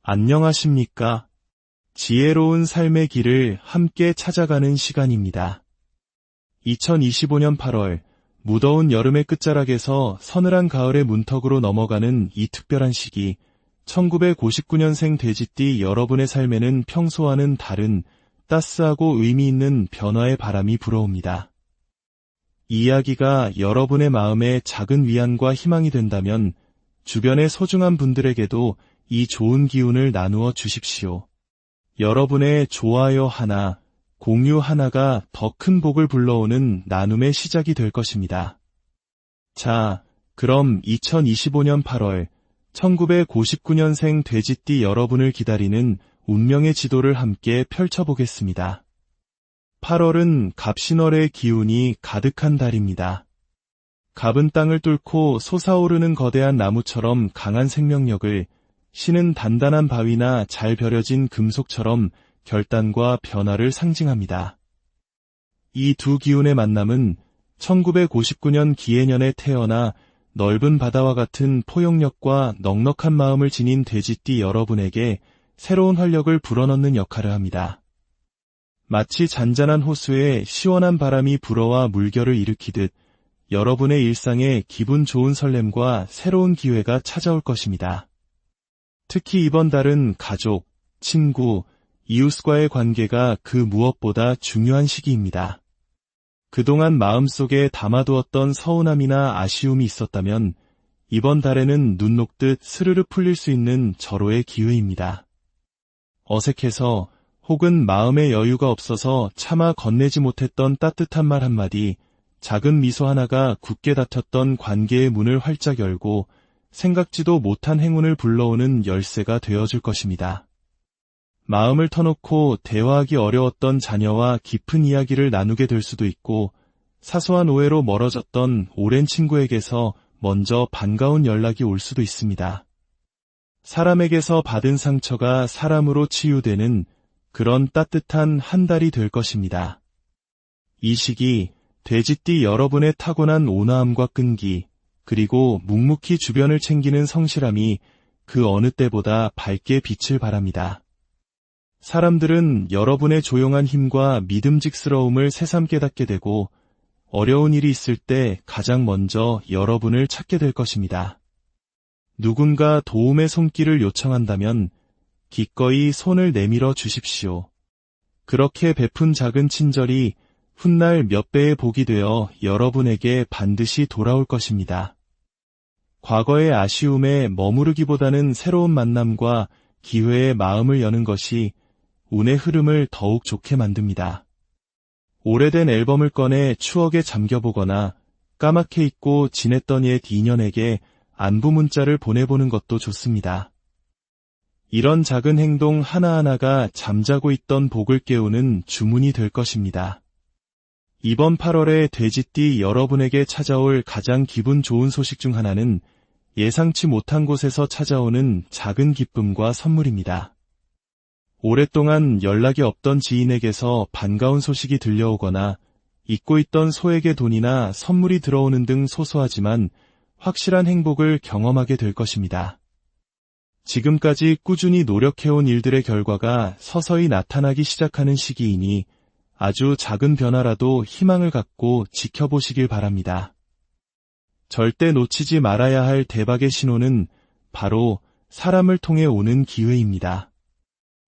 안녕하십니까? 지혜로운 삶의 길을 함께 찾아가는 시간입니다. 2025년 8월, 무더운 여름의 끝자락에서 서늘한 가을의 문턱으로 넘어가는 이 특별한 시기, 1959년생 돼지띠 여러분의 삶에는 평소와는 다른 따스하고 의미 있는 변화의 바람이 불어옵니다. 이 이야기가 여러분의 마음에 작은 위안과 희망이 된다면 주변의 소중한 분들에게도 이 좋은 기운을 나누어 주십시오. 여러분의 좋아요 하나, 공유 하나가 더 큰 복을 불러오는 나눔의 시작이 될 것입니다. 자, 그럼 2025년 8월, 1959년생 돼지띠 여러분을 기다리는 운명의 지도를 함께 펼쳐보겠습니다. 8월은 갑신월의 기운이 가득한 달입니다. 갑은 땅을 뚫고 솟아오르는 거대한 나무처럼 강한 생명력을, 신은 단단한 바위나 잘 벼려진 금속처럼 결단과 변화를 상징합니다. 이 두 기운의 만남은 1959년 기해년에 태어나 넓은 바다와 같은 포용력과 넉넉한 마음을 지닌 돼지띠 여러분에게 새로운 활력을 불어넣는 역할을 합니다. 마치 잔잔한 호수에 시원한 바람이 불어와 물결을 일으키듯 여러분의 일상에 기분 좋은 설렘과 새로운 기회가 찾아올 것입니다. 특히 이번 달은 가족, 친구, 이웃과의 관계가 그 무엇보다 중요한 시기입니다. 그동안 마음속에 담아두었던 서운함이나 아쉬움이 있었다면 이번 달에는 눈 녹듯 스르르 풀릴 수 있는 절호의 기회입니다. 어색해서 혹은 마음의 여유가 없어서 차마 건네지 못했던 따뜻한 말 한마디, 작은 미소 하나가 굳게 닫혔던 관계의 문을 활짝 열고 생각지도 못한 행운을 불러오는 열쇠가 되어줄 것입니다. 마음을 터놓고 대화하기 어려웠던 자녀와 깊은 이야기를 나누게 될 수도 있고, 사소한 오해로 멀어졌던 오랜 친구에게서 먼저 반가운 연락이 올 수도 있습니다. 사람에게서 받은 상처가 사람으로 치유되는 그런 따뜻한 한 달이 될 것입니다. 이 시기, 돼지띠 여러분의 타고난 온화함과 끈기, 그리고 묵묵히 주변을 챙기는 성실함이 그 어느 때보다 밝게 빛을 발합니다. 사람들은 여러분의 조용한 힘과 믿음직스러움을 새삼 깨닫게 되고 어려운 일이 있을 때 가장 먼저 여러분을 찾게 될 것입니다. 누군가 도움의 손길을 요청한다면 기꺼이 손을 내밀어 주십시오. 그렇게 베푼 작은 친절이 훗날 몇 배의 복이 되어 여러분에게 반드시 돌아올 것입니다. 과거의 아쉬움에 머무르기보다는 새로운 만남과 기회에 마음을 여는 것이 운의 흐름을 더욱 좋게 만듭니다. 오래된 앨범을 꺼내 추억에 잠겨보거나 까맣게 잊고 지냈던 옛 인연에게 안부 문자를 보내보는 것도 좋습니다. 이런 작은 행동 하나하나가 잠자고 있던 복을 깨우는 주문이 될 것입니다. 이번 8월에 돼지띠 여러분에게 찾아올 가장 기분 좋은 소식 중 하나는 예상치 못한 곳에서 찾아오는 작은 기쁨과 선물입니다. 오랫동안 연락이 없던 지인에게서 반가운 소식이 들려오거나 잊고 있던 소액의 돈이나 선물이 들어오는 등 소소하지만 확실한 행복을 경험하게 될 것입니다. 지금까지 꾸준히 노력해온 일들의 결과가 서서히 나타나기 시작하는 시기이니 아주 작은 변화라도 희망을 갖고 지켜보시길 바랍니다. 절대 놓치지 말아야 할 대박의 신호는 바로 사람을 통해 오는 기회입니다.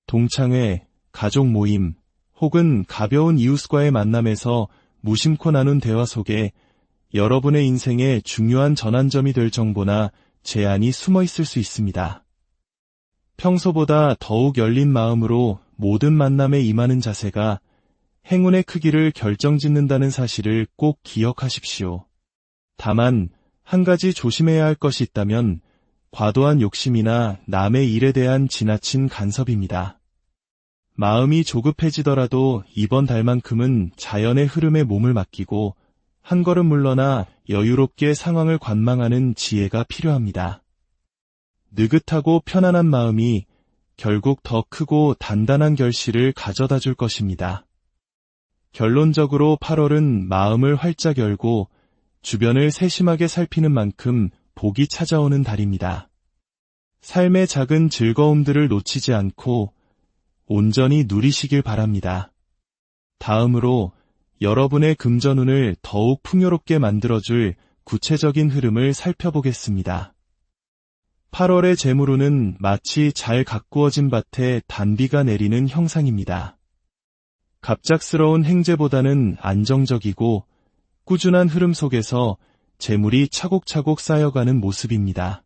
동창회, 가족 모임, 혹은 가벼운 이웃과의 만남에서 무심코 나눈 대화 속에 여러분의 인생에 중요한 전환점이 될 정보나 제안이 숨어 있을 수 있습니다. 평소보다 더욱 열린 마음으로 모든 만남에 임하는 자세가 행운의 크기를 결정짓는다는 사실을 꼭 기억하십시오. 다만 한 가지 조심해야 할 것이 있다면 과도한 욕심이나 남의 일에 대한 지나친 간섭입니다. 마음이 조급해지더라도 이번 달만큼은 자연의 흐름에 몸을 맡기고 한 걸음 물러나 여유롭게 상황을 관망하는 지혜가 필요합니다. 느긋하고 편안한 마음이 결국 더 크고 단단한 결실을 가져다 줄 것입니다. 결론적으로 8월은 마음을 활짝 열고 주변을 세심하게 살피는 만큼 복이 찾아오는 달입니다. 삶의 작은 즐거움들을 놓치지 않고 온전히 누리시길 바랍니다. 다음으로 여러분의 금전운을 더욱 풍요롭게 만들어줄 구체적인 흐름을 살펴보겠습니다. 8월의 재물운은 마치 잘 가꾸어진 밭에 단비가 내리는 형상입니다. 갑작스러운 행재보다는 안정적이고 꾸준한 흐름 속에서 재물이 차곡차곡 쌓여가는 모습입니다.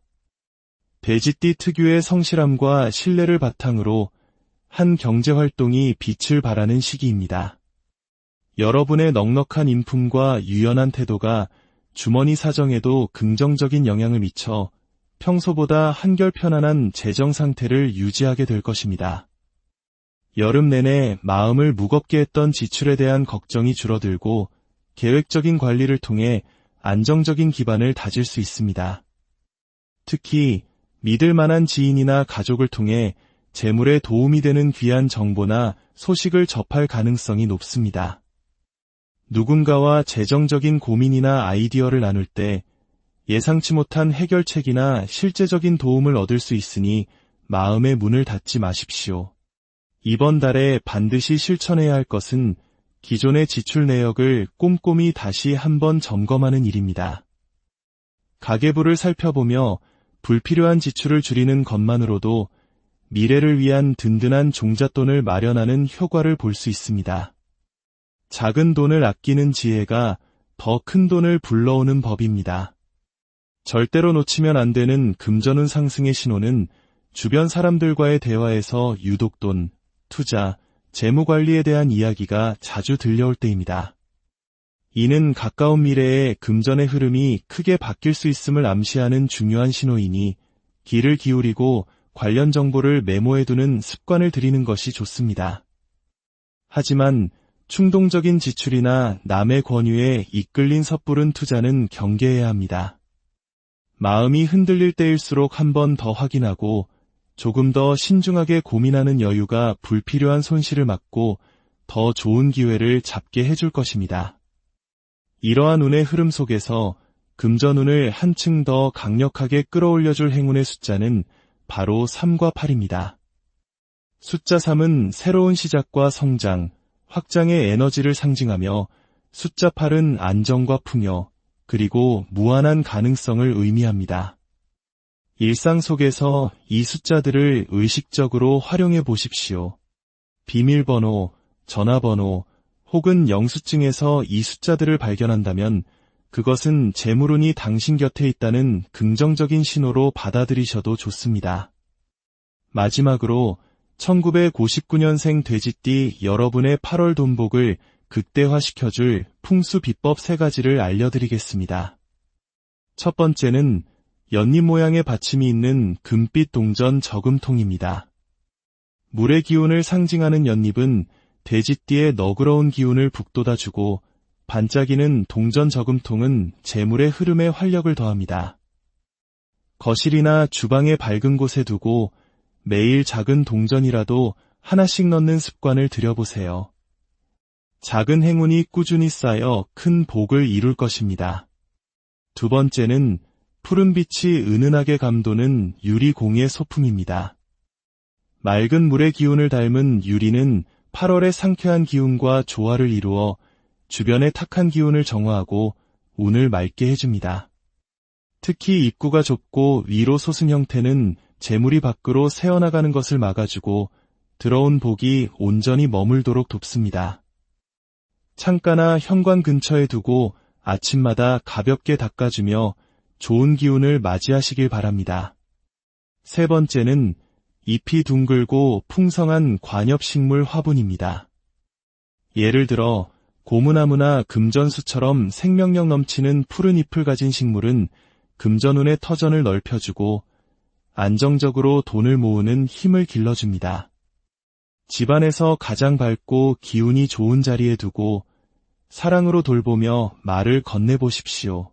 돼지띠 특유의 성실함과 신뢰를 바탕으로 한 경제활동이 빛을 발하는 시기입니다. 여러분의 넉넉한 인품과 유연한 태도가 주머니 사정에도 긍정적인 영향을 미쳐 평소보다 한결 편안한 재정 상태를 유지하게 될 것입니다. 여름 내내 마음을 무겁게 했던 지출에 대한 걱정이 줄어들고 계획적인 관리를 통해 안정적인 기반을 다질 수 있습니다. 특히 믿을 만한 지인이나 가족을 통해 재물에 도움이 되는 귀한 정보나 소식을 접할 가능성이 높습니다. 누군가와 재정적인 고민이나 아이디어를 나눌 때 예상치 못한 해결책이나 실제적인 도움을 얻을 수 있으니 마음의 문을 닫지 마십시오. 이번 달에 반드시 실천해야 할 것은 기존의 지출 내역을 꼼꼼히 다시 한번 점검하는 일입니다. 가계부를 살펴보며 불필요한 지출을 줄이는 것만으로도 미래를 위한 든든한 종잣돈을 마련하는 효과를 볼 수 있습니다. 작은 돈을 아끼는 지혜가 더 큰 돈을 불러오는 법입니다. 절대로 놓치면 안 되는 금전운 상승의 신호는 주변 사람들과의 대화에서 유독돈, 투자, 재무관리에 대한 이야기가 자주 들려올 때입니다. 이는 가까운 미래에 금전의 흐름이 크게 바뀔 수 있음을 암시하는 중요한 신호이니 귀를 기울이고 관련 정보를 메모해두는 습관을 들이는 것이 좋습니다. 하지만 충동적인 지출이나 남의 권유에 이끌린 섣부른 투자는 경계해야 합니다. 마음이 흔들릴 때일수록 한 번 더 확인하고 조금 더 신중하게 고민하는 여유가 불필요한 손실을 막고 더 좋은 기회를 잡게 해줄 것입니다. 이러한 운의 흐름 속에서 금전운을 한층 더 강력하게 끌어올려줄 행운의 숫자는 바로 3과 8입니다. 숫자 3은 새로운 시작과 성장, 확장의 에너지를 상징하며 숫자 8은 안정과 풍요, 그리고 무한한 가능성을 의미합니다. 일상 속에서 이 숫자들을 의식적으로 활용해 보십시오. 비밀번호, 전화번호, 혹은 영수증에서 이 숫자들을 발견한다면 그것은 재물운이 당신 곁에 있다는 긍정적인 신호로 받아들이셔도 좋습니다. 마지막으로 1959년생 돼지띠 여러분의 8월 돈복을 극대화시켜줄 풍수 비법 3가지를 알려드리겠습니다. 첫 번째는 연잎 모양의 받침이 있는 금빛 동전 저금통입니다. 물의 기운을 상징하는 연잎은 돼지띠의 너그러운 기운을 북돋아주고 반짝이는 동전 저금통은 재물의 흐름에 활력을 더합니다. 거실이나 주방의 밝은 곳에 두고 매일 작은 동전이라도 하나씩 넣는 습관을 들여보세요. 작은 행운이 꾸준히 쌓여 큰 복을 이룰 것입니다. 두 번째는 푸른빛이 은은하게 감도는 유리공예 소품입니다. 맑은 물의 기운을 닮은 유리는 8월의 상쾌한 기운과 조화를 이루어 주변의 탁한 기운을 정화하고 운을 맑게 해줍니다. 특히 입구가 좁고 위로 솟은 형태는 재물이 밖으로 새어나가는 것을 막아주고 들어온 복이 온전히 머물도록 돕습니다. 창가나 현관 근처에 두고 아침마다 가볍게 닦아주며 좋은 기운을 맞이하시길 바랍니다. 세 번째는 잎이 둥글고 풍성한 관엽식물 화분입니다. 예를 들어 고무나무나 금전수처럼 생명력 넘치는 푸른 잎을 가진 식물은 금전운의 터전을 넓혀주고 안정적으로 돈을 모으는 힘을 길러줍니다. 집안에서 가장 밝고 기운이 좋은 자리에 두고 사랑으로 돌보며 말을 건네보십시오.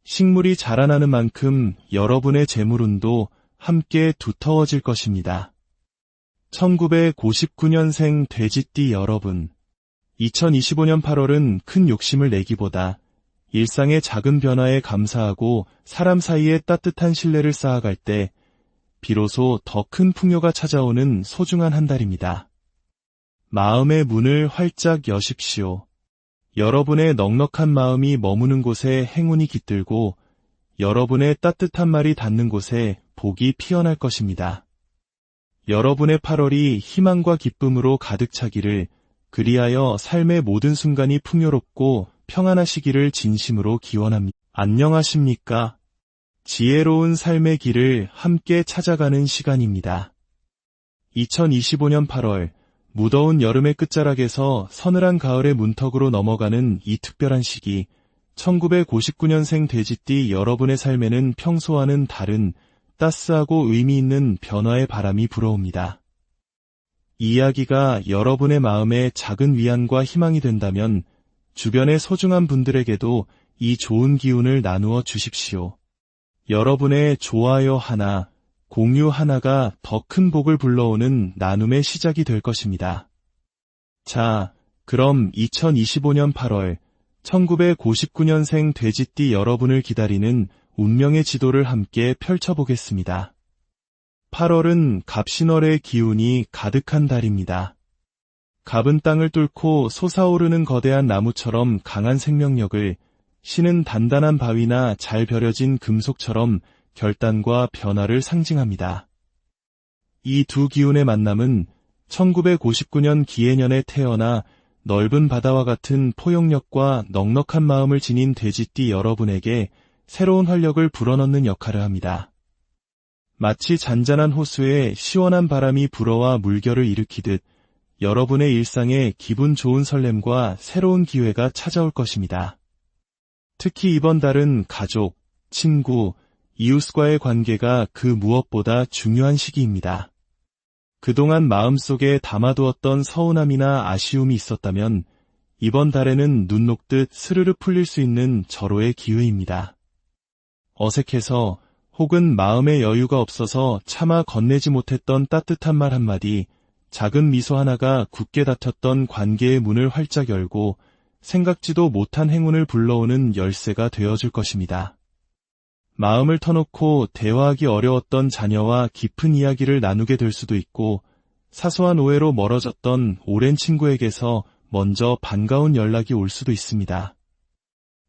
식물이 자라나는 만큼 여러분의 재물운도 함께 두터워질 것입니다. 1959년생 돼지띠 여러분, 2025년 8월은 큰 욕심을 내기보다 일상의 작은 변화에 감사하고 사람 사이에 따뜻한 신뢰를 쌓아갈 때 비로소 더 큰 풍요가 찾아오는 소중한 한 달입니다. 마음의 문을 활짝 여십시오. 여러분의 넉넉한 마음이 머무는 곳에 행운이 깃들고 여러분의 따뜻한 말이 닿는 곳에 복이 피어날 것입니다. 여러분의 8월이 희망과 기쁨으로 가득 차기를, 그리하여 삶의 모든 순간이 풍요롭고 평안하시기를 진심으로 기원합니다. 안녕하십니까? 지혜로운 삶의 길을 함께 찾아가는 시간입니다. 2025년 8월, 무더운 여름의 끝자락에서 서늘한 가을의 문턱으로 넘어가는 이 특별한 시기, 1959년생 돼지띠 여러분의 삶에는 평소와는 다른 따스하고 의미 있는 변화의 바람이 불어옵니다. 이 이야기가 여러분의 마음에 작은 위안과 희망이 된다면 주변의 소중한 분들에게도 이 좋은 기운을 나누어 주십시오. 여러분의 좋아요 하나, 공유 하나가 더 큰 복을 불러오는 나눔의 시작이 될 것입니다. 자, 그럼 2025년 8월, 1959년생 돼지띠 여러분을 기다리는 운명의 지도를 함께 펼쳐보겠습니다. 8월은 갑신월의 기운이 가득한 달입니다. 갑은 땅을 뚫고 솟아오르는 거대한 나무처럼 강한 생명력을, 신은 단단한 바위나 잘 벼려진 금속처럼 결단과 변화를 상징합니다. 이 두 기운의 만남은 1959년 기해년에 태어나 넓은 바다와 같은 포용력과 넉넉한 마음을 지닌 돼지띠 여러분에게 새로운 활력을 불어넣는 역할을 합니다. 마치 잔잔한 호수에 시원한 바람이 불어와 물결을 일으키듯 여러분의 일상에 기분 좋은 설렘과 새로운 기회가 찾아올 것입니다. 특히 이번 달은 가족, 친구, 이웃과의 관계가 그 무엇보다 중요한 시기입니다. 그동안 마음속에 담아두었던 서운함이나 아쉬움이 있었다면 이번 달에는 눈 녹듯 스르르 풀릴 수 있는 절호의 기회입니다. 어색해서 혹은 마음의 여유가 없어서 차마 건네지 못했던 따뜻한 말 한마디, 작은 미소 하나가 굳게 닫혔던 관계의 문을 활짝 열고 생각지도 못한 행운을 불러오는 열쇠가 되어줄 것입니다. 마음을 터놓고 대화하기 어려웠던 자녀와 깊은 이야기를 나누게 될 수도 있고, 사소한 오해로 멀어졌던 오랜 친구에게서 먼저 반가운 연락이 올 수도 있습니다.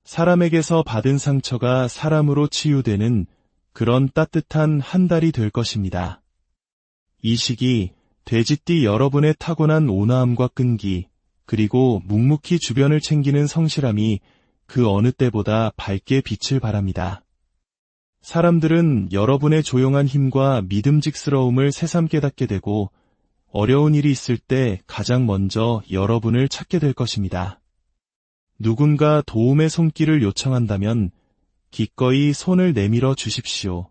사람에게서 받은 상처가 사람으로 치유되는 그런 따뜻한 한 달이 될 것입니다. 이 시기, 돼지띠 여러분의 타고난 온화함과 끈기, 그리고 묵묵히 주변을 챙기는 성실함이 그 어느 때보다 밝게 빛을 발합니다. 사람들은 여러분의 조용한 힘과 믿음직스러움을 새삼 깨닫게 되고 어려운 일이 있을 때 가장 먼저 여러분을 찾게 될 것입니다. 누군가 도움의 손길을 요청한다면 기꺼이 손을 내밀어 주십시오.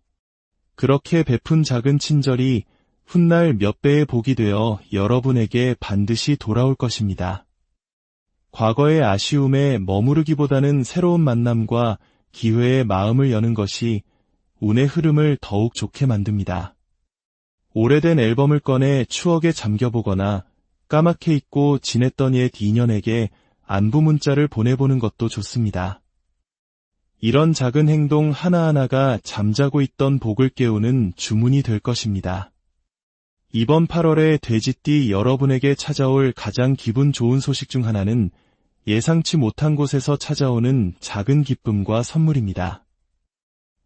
그렇게 베푼 작은 친절이 훗날 몇 배의 복이 되어 여러분에게 반드시 돌아올 것입니다. 과거의 아쉬움에 머무르기보다는 새로운 만남과 기회에 마음을 여는 것이 운의 흐름을 더욱 좋게 만듭니다. 오래된 앨범을 꺼내 추억에 잠겨보거나 까맣게 잊고 지냈던 옛 인연에게 안부 문자를 보내보는 것도 좋습니다. 이런 작은 행동 하나하나가 잠자고 있던 복을 깨우는 주문이 될 것입니다. 이번 8월에 돼지띠 여러분에게 찾아올 가장 기분 좋은 소식 중 하나는 예상치 못한 곳에서 찾아오는 작은 기쁨과 선물입니다.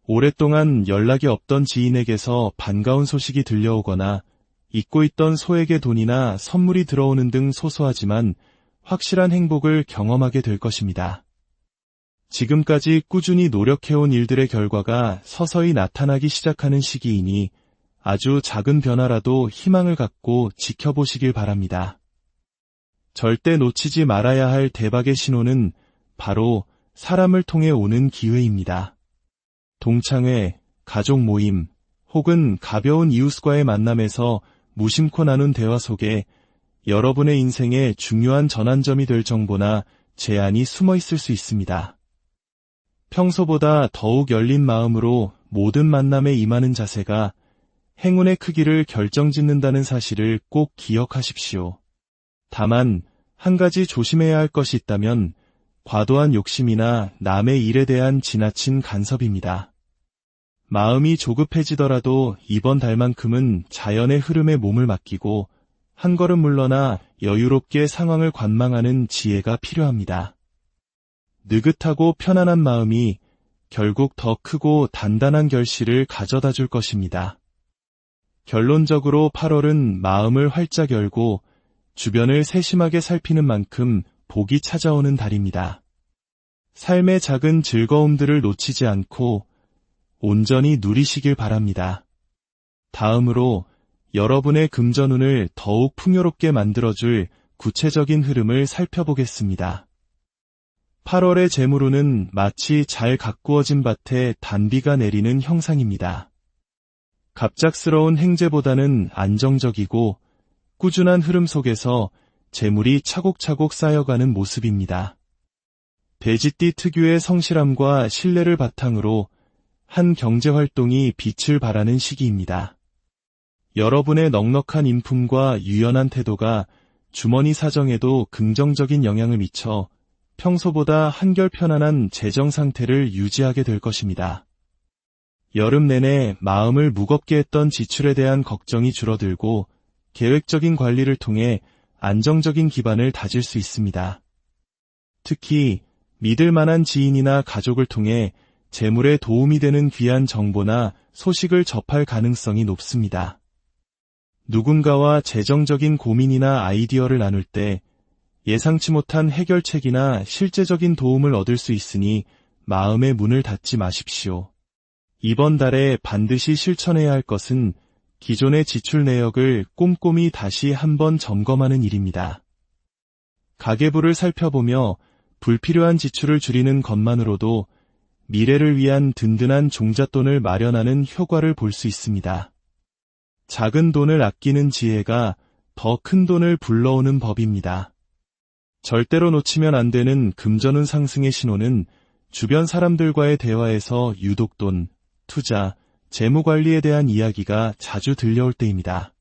오랫동안 연락이 없던 지인에게서 반가운 소식이 들려오거나 잊고 있던 소액의 돈이나 선물이 들어오는 등 소소하지만 확실한 행복을 경험하게 될 것입니다. 지금까지 꾸준히 노력해온 일들의 결과가 서서히 나타나기 시작하는 시기이니 아주 작은 변화라도 희망을 갖고 지켜보시길 바랍니다. 절대 놓치지 말아야 할 대박의 신호는 바로 사람을 통해 오는 기회입니다. 동창회, 가족 모임, 혹은 가벼운 이웃과의 만남에서 무심코 나눈 대화 속에 여러분의 인생에 중요한 전환점이 될 정보나 제안이 숨어 있을 수 있습니다. 평소보다 더욱 열린 마음으로 모든 만남에 임하는 자세가 행운의 크기를 결정짓는다는 사실을 꼭 기억하십시오. 다만 한 가지 조심해야 할 것이 있다면 과도한 욕심이나 남의 일에 대한 지나친 간섭입니다. 마음이 조급해지더라도 이번 달만큼은 자연의 흐름에 몸을 맡기고 한 걸음 물러나 여유롭게 상황을 관망하는 지혜가 필요합니다. 느긋하고 편안한 마음이 결국 더 크고 단단한 결실을 가져다 줄 것입니다. 결론적으로 8월은 마음을 활짝 열고 주변을 세심하게 살피는 만큼 복이 찾아오는 달입니다. 삶의 작은 즐거움들을 놓치지 않고 온전히 누리시길 바랍니다. 다음으로 여러분의 금전운을 더욱 풍요롭게 만들어줄 구체적인 흐름을 살펴보겠습니다. 8월의 재물운은 마치 잘 가꾸어진 밭에 단비가 내리는 형상입니다. 갑작스러운 행재보다는 안정적이고 꾸준한 흐름 속에서 재물이 차곡차곡 쌓여가는 모습입니다. 돼지띠 특유의 성실함과 신뢰를 바탕으로 한 경제활동이 빛을 발하는 시기입니다. 여러분의 넉넉한 인품과 유연한 태도가 주머니 사정에도 긍정적인 영향을 미쳐 평소보다 한결 편안한 재정 상태를 유지하게 될 것입니다. 여름 내내 마음을 무겁게 했던 지출에 대한 걱정이 줄어들고 계획적인 관리를 통해 안정적인 기반을 다질 수 있습니다. 특히 믿을 만한 지인이나 가족을 통해 재물에 도움이 되는 귀한 정보나 소식을 접할 가능성이 높습니다. 누군가와 재정적인 고민이나 아이디어를 나눌 때 예상치 못한 해결책이나 실제적인 도움을 얻을 수 있으니 마음의 문을 닫지 마십시오. 이번 달에 반드시 실천해야 할 것은 기존의 지출 내역을 꼼꼼히 다시 한번 점검하는 일입니다. 가계부를 살펴보며 불필요한 지출을 줄이는 것만으로도 미래를 위한 든든한 종잣돈을 마련하는 효과를 볼 수 있습니다. 작은 돈을 아끼는 지혜가 더 큰 돈을 불러오는 법입니다. 절대로 놓치면 안 되는 금전운 상승의 신호는 주변 사람들과의 대화에서 유독돈, 투자, 재무관리에 대한 이야기가 자주 들려올 때입니다.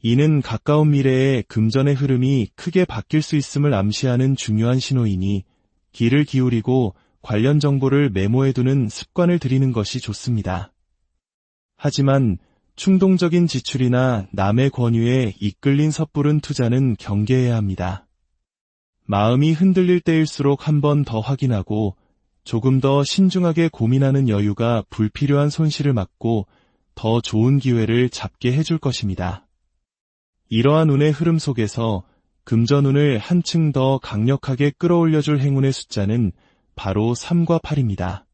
이는 가까운 미래에 금전의 흐름이 크게 바뀔 수 있음을 암시하는 중요한 신호이니 귀를 기울이고 관련 정보를 메모해두는 습관을 들이는 것이 좋습니다. 하지만 충동적인 지출이나 남의 권유에 이끌린 섣부른 투자는 경계해야 합니다. 마음이 흔들릴 때일수록 한 번 더 확인하고 조금 더 신중하게 고민하는 여유가 불필요한 손실을 막고 더 좋은 기회를 잡게 해줄 것입니다. 이러한 운의 흐름 속에서 금전운을 한층 더 강력하게 끌어올려줄 행운의 숫자는 바로 3과 8입니다.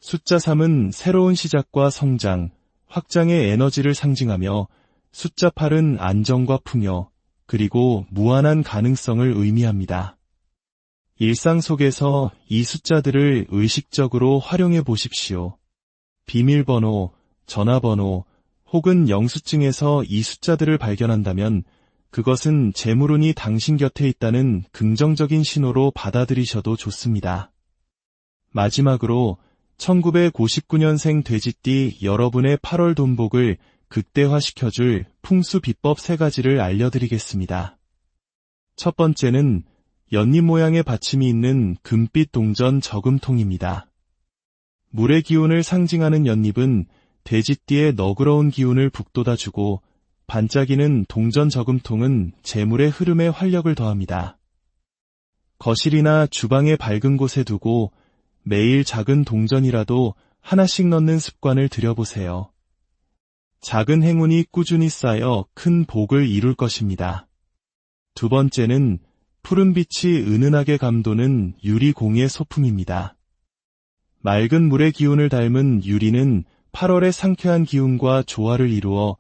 숫자 3은 새로운 시작과 성장, 확장의 에너지를 상징하며 숫자 8은 안정과 풍요, 그리고 무한한 가능성을 의미합니다. 일상 속에서 이 숫자들을 의식적으로 활용해 보십시오. 비밀번호, 전화번호, 혹은 영수증에서 이 숫자들을 발견한다면 그것은 재물운이 당신 곁에 있다는 긍정적인 신호로 받아들이셔도 좋습니다. 마지막으로 1959년생 돼지띠 여러분의 8월 돈복을 극대화시켜줄 풍수 비법 3가지를 알려드리겠습니다. 첫 번째는 연잎 모양의 받침이 있는 금빛 동전 저금통입니다. 물의 기운을 상징하는 연잎은 돼지띠의 너그러운 기운을 북돋아주고 반짝이는 동전 저금통은 재물의 흐름에 활력을 더합니다. 거실이나 주방의 밝은 곳에 두고 매일 작은 동전이라도 하나씩 넣는 습관을 들여보세요. 작은 행운이 꾸준히 쌓여 큰 복을 이룰 것입니다. 두 번째는 푸른빛이 은은하게 감도는 유리공예 소품입니다. 맑은 물의 기운을 닮은 유리는 8월의 상쾌한 기운과 조화를 이루어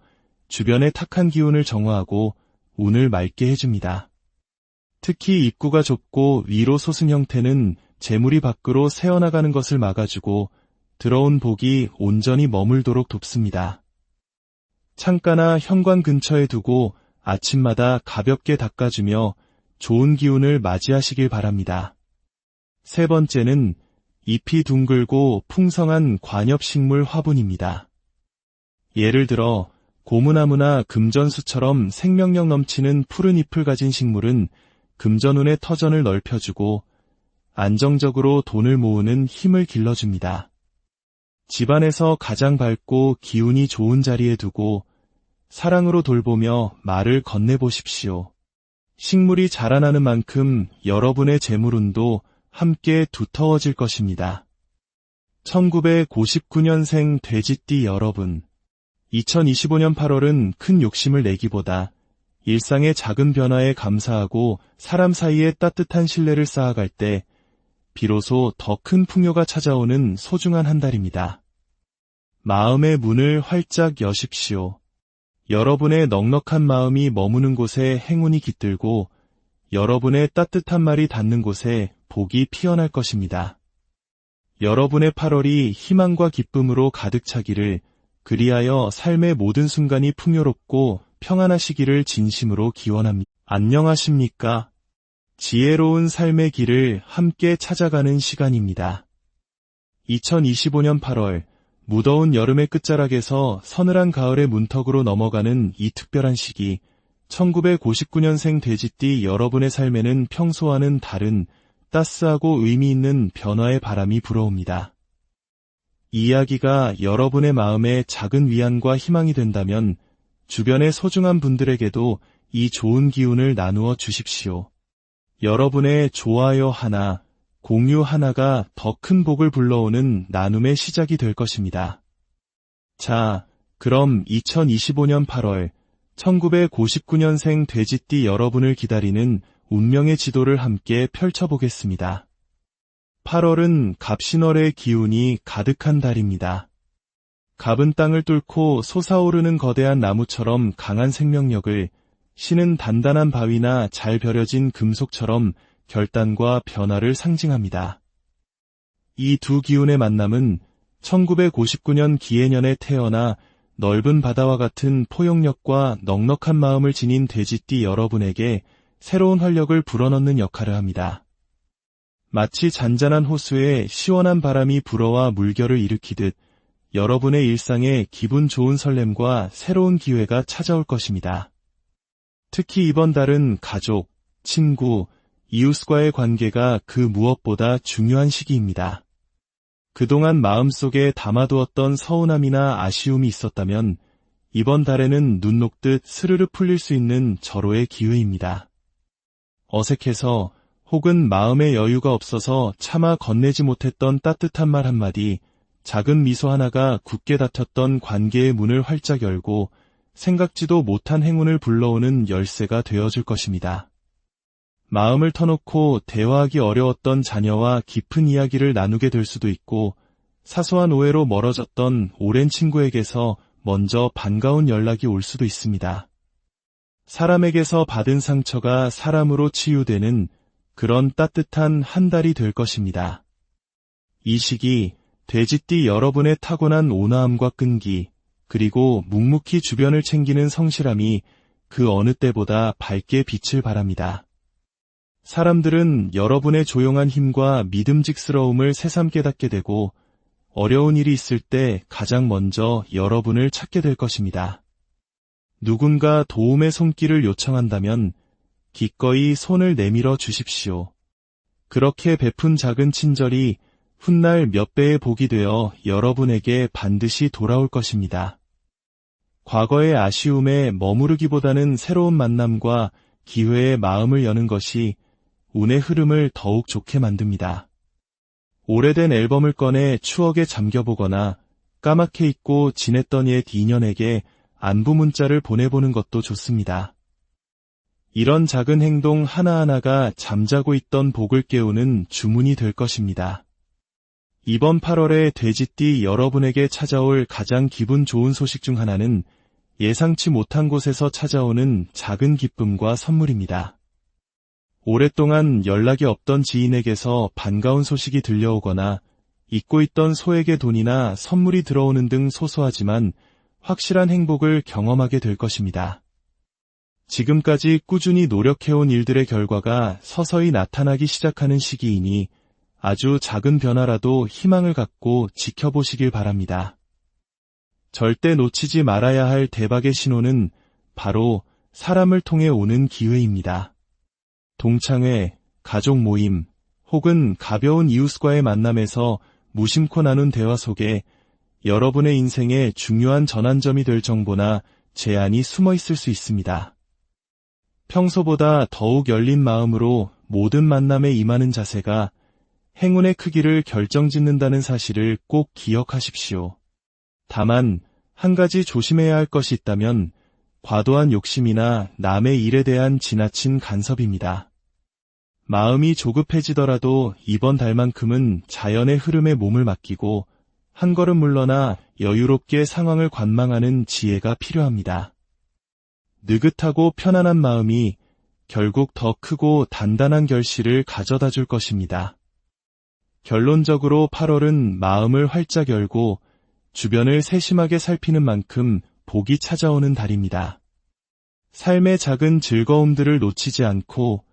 주변의 탁한 기운을 정화하고 운을 맑게 해줍니다. 특히 입구가 좁고 위로 솟은 형태는 재물이 밖으로 새어나가는 것을 막아주고 들어온 복이 온전히 머물도록 돕습니다. 창가나 현관 근처에 두고 아침마다 가볍게 닦아주며 좋은 기운을 맞이하시길 바랍니다. 세 번째는 잎이 둥글고 풍성한 관엽식물 화분입니다. 예를 들어 고무나무나 금전수처럼 생명력 넘치는 푸른 잎을 가진 식물은 금전운의 터전을 넓혀주고 안정적으로 돈을 모으는 힘을 길러줍니다. 집안에서 가장 밝고 기운이 좋은 자리에 두고 사랑으로 돌보며 말을 건네보십시오. 식물이 자라나는 만큼 여러분의 재물운도 함께 두터워질 것입니다. 1959년생 돼지띠 여러분, 2025년 8월은 큰 욕심을 내기보다 일상의 작은 변화에 감사하고 사람 사이에 따뜻한 신뢰를 쌓아갈 때 비로소 더 큰 풍요가 찾아오는 소중한 한 달입니다. 마음의 문을 활짝 여십시오. 여러분의 넉넉한 마음이 머무는 곳에 행운이 깃들고 여러분의 따뜻한 말이 닿는 곳에 복이 피어날 것입니다. 여러분의 8월이 희망과 기쁨으로 가득 차기를, 그리하여 삶의 모든 순간이 풍요롭고 평안하시기를 진심으로 기원합니다. 안녕하십니까? 지혜로운 삶의 길을 함께 찾아가는 시간입니다. 2025년 8월, 무더운 여름의 끝자락에서 서늘한 가을의 문턱으로 넘어가는 이 특별한 시기, 1959년생 돼지띠 여러분의 삶에는 평소와는 다른 따스하고 의미 있는 변화의 바람이 불어옵니다. 이 이야기가 여러분의 마음에 작은 위안과 희망이 된다면 주변의 소중한 분들에게도 이 좋은 기운을 나누어 주십시오. 여러분의 좋아요 하나, 공유 하나가 더 큰 복을 불러오는 나눔의 시작이 될 것입니다. 자, 그럼 2025년 8월, 1959년생 돼지띠 여러분을 기다리는 운명의 지도를 함께 펼쳐보겠습니다. 8월은 갑신월의 기운이 가득한 달입니다. 갑은 땅을 뚫고 솟아오르는 거대한 나무처럼 강한 생명력을, 신은 단단한 바위나 잘 벼려진 금속처럼 결단과 변화를 상징합니다. 이 두 기운의 만남은 1959년 기해년에 태어나 넓은 바다와 같은 포용력과 넉넉한 마음을 지닌 돼지띠 여러분에게 새로운 활력을 불어넣는 역할을 합니다. 마치 잔잔한 호수에 시원한 바람이 불어와 물결을 일으키듯 여러분의 일상에 기분 좋은 설렘과 새로운 기회가 찾아올 것입니다. 특히 이번 달은 가족, 친구, 이웃과의 관계가 그 무엇보다 중요한 시기입니다. 그동안 마음속에 담아두었던 서운함이나 아쉬움이 있었다면 이번 달에는 눈 녹듯 스르르 풀릴 수 있는 절호의 기회입니다. 어색해서 혹은 마음의 여유가 없어서 차마 건네지 못했던 따뜻한 말 한마디, 작은 미소 하나가 굳게 닫혔던 관계의 문을 활짝 열고 생각지도 못한 행운을 불러오는 열쇠가 되어줄 것입니다. 마음을 터놓고 대화하기 어려웠던 자녀와 깊은 이야기를 나누게 될 수도 있고, 사소한 오해로 멀어졌던 오랜 친구에게서 먼저 반가운 연락이 올 수도 있습니다. 사람에게서 받은 상처가 사람으로 치유되는 그런 따뜻한 한 달이 될 것입니다. 이 시기, 돼지띠 여러분의 타고난 온화함과 끈기, 그리고 묵묵히 주변을 챙기는 성실함이 그 어느 때보다 밝게 빛을 발합니다. 사람들은 여러분의 조용한 힘과 믿음직스러움을 새삼 깨닫게 되고 어려운 일이 있을 때 가장 먼저 여러분을 찾게 될 것입니다. 누군가 도움의 손길을 요청한다면 기꺼이 손을 내밀어 주십시오. 그렇게 베푼 작은 친절이 훗날 몇 배의 복이 되어 여러분에게 반드시 돌아올 것입니다. 과거의 아쉬움에 머무르기보다는 새로운 만남과 기회에 마음을 여는 것이 운의 흐름을 더욱 좋게 만듭니다. 오래된 앨범을 꺼내 추억에 잠겨보거나 까맣게 잊고 지냈던 옛 인연에게 안부 문자를 보내보는 것도 좋습니다. 이런 작은 행동 하나하나가 잠자고 있던 복을 깨우는 주문이 될 것입니다. 이번 8월에 돼지띠 여러분에게 찾아올 가장 기분 좋은 소식 중 하나는 예상치 못한 곳에서 찾아오는 작은 기쁨과 선물입니다. 오랫동안 연락이 없던 지인에게서 반가운 소식이 들려오거나 잊고 있던 소액의 돈이나 선물이 들어오는 등 소소하지만 확실한 행복을 경험하게 될 것입니다. 지금까지 꾸준히 노력해온 일들의 결과가 서서히 나타나기 시작하는 시기이니 아주 작은 변화라도 희망을 갖고 지켜보시길 바랍니다. 절대 놓치지 말아야 할 대박의 신호는 바로 사람을 통해 오는 기회입니다. 동창회, 가족 모임, 혹은 가벼운 이웃과의 만남에서 무심코 나눈 대화 속에 여러분의 인생에 중요한 전환점이 될 정보나 제안이 숨어 있을 수 있습니다. 평소보다 더욱 열린 마음으로 모든 만남에 임하는 자세가 행운의 크기를 결정짓는다는 사실을 꼭 기억하십시오. 다만 한 가지 조심해야 할 것이 있다면 과도한 욕심이나 남의 일에 대한 지나친 간섭입니다. 마음이 조급해지더라도 이번 달만큼은 자연의 흐름에 몸을 맡기고 한 걸음 물러나 여유롭게 상황을 관망하는 지혜가 필요합니다. 느긋하고 편안한 마음이 결국 더 크고 단단한 결실을 가져다 줄 것입니다. 결론적으로 8월은 마음을 활짝 열고 주변을 세심하게 살피는 만큼 복이 찾아오는 달입니다. 삶의 작은 즐거움들을 놓치지 않고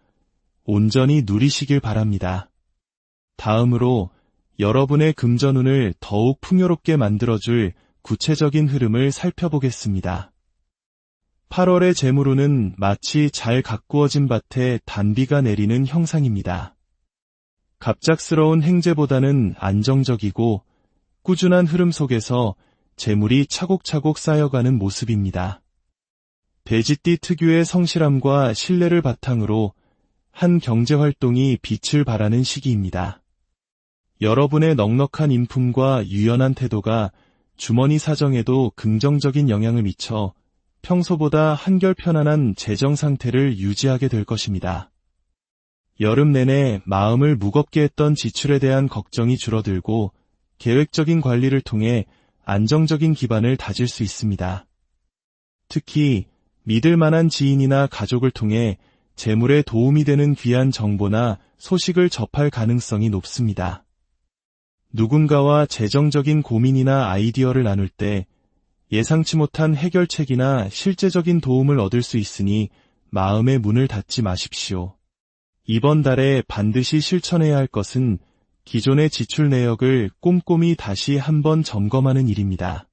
온전히 누리시길 바랍니다. 다음으로 여러분의 금전운을 더욱 풍요롭게 만들어줄 구체적인 흐름을 살펴보겠습니다. 8월의 재물운은 마치 잘 가꾸어진 밭에 단비가 내리는 형상입니다. 갑작스러운 행재보다는 안정적이고 꾸준한 흐름 속에서 재물이 차곡차곡 쌓여가는 모습입니다. 돼지띠 특유의 성실함과 신뢰를 바탕으로 한 경제활동이 빛을 발하는 시기입니다. 여러분의 넉넉한 인품과 유연한 태도가 주머니 사정에도 긍정적인 영향을 미쳐 평소보다 한결 편안한 재정 상태를 유지하게 될 것입니다. 여름 내내 마음을 무겁게 했던 지출에 대한 걱정이 줄어들고 계획적인 관리를 통해 안정적인 기반을 다질 수 있습니다. 특히 믿을 만한 지인이나 가족을 통해 재물에 도움이 되는 귀한 정보나 소식을 접할 가능성이 높습니다. 누군가와 재정적인 고민이나 아이디어를 나눌 때 예상치 못한 해결책이나 실제적인 도움을 얻을 수 있으니 마음의 문을 닫지 마십시오. 이번 달에 반드시 실천해야 할 것은 기존의 지출 내역을 꼼꼼히 다시 한번 점검하는 일입니다.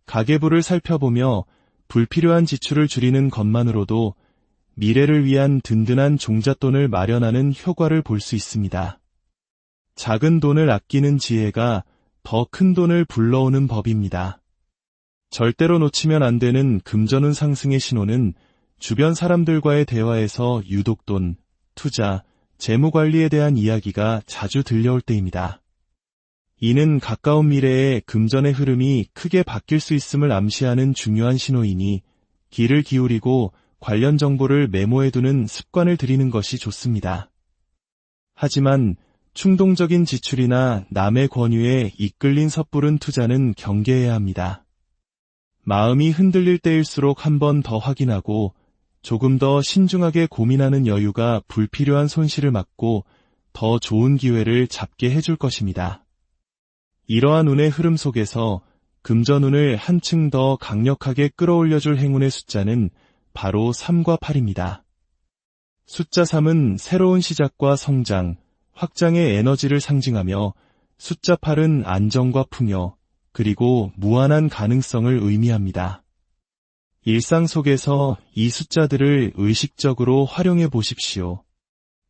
가계부를 살펴보며 불필요한 지출을 줄이는 것만으로도 미래를 위한 든든한 종잣돈을 마련하는 효과를 볼 수 있습니다. 작은 돈을 아끼는 지혜가 더 큰 돈을 불러오는 법입니다. 절대로 놓치면 안 되는 금전운 상승의 신호는 주변 사람들과의 대화에서 유독돈, 투자, 재무관리에 대한 이야기가 자주 들려올 때입니다. 이는 가까운 미래에 금전의 흐름이 크게 바뀔 수 있음을 암시하는 중요한 신호이니 귀를 기울이고 관련 정보를 메모해두는 습관을 들이는 것이 좋습니다. 하지만 충동적인 지출이나 남의 권유에 이끌린 섣부른 투자는 경계해야 합니다. 마음이 흔들릴 때일수록 한 번 더 확인하고 조금 더 신중하게 고민하는 여유가 불필요한 손실을 막고 더 좋은 기회를 잡게 해줄 것입니다. 이러한 운의 흐름 속에서 금전운을 한층 더 강력하게 끌어올려줄 행운의 숫자는 바로 3과 8입니다. 숫자 3은 새로운 시작과 성장, 확장의 에너지를 상징하며 숫자 8은 안정과 풍요, 그리고 무한한 가능성을 의미합니다. 일상 속에서 이 숫자들을 의식적으로 활용해 보십시오.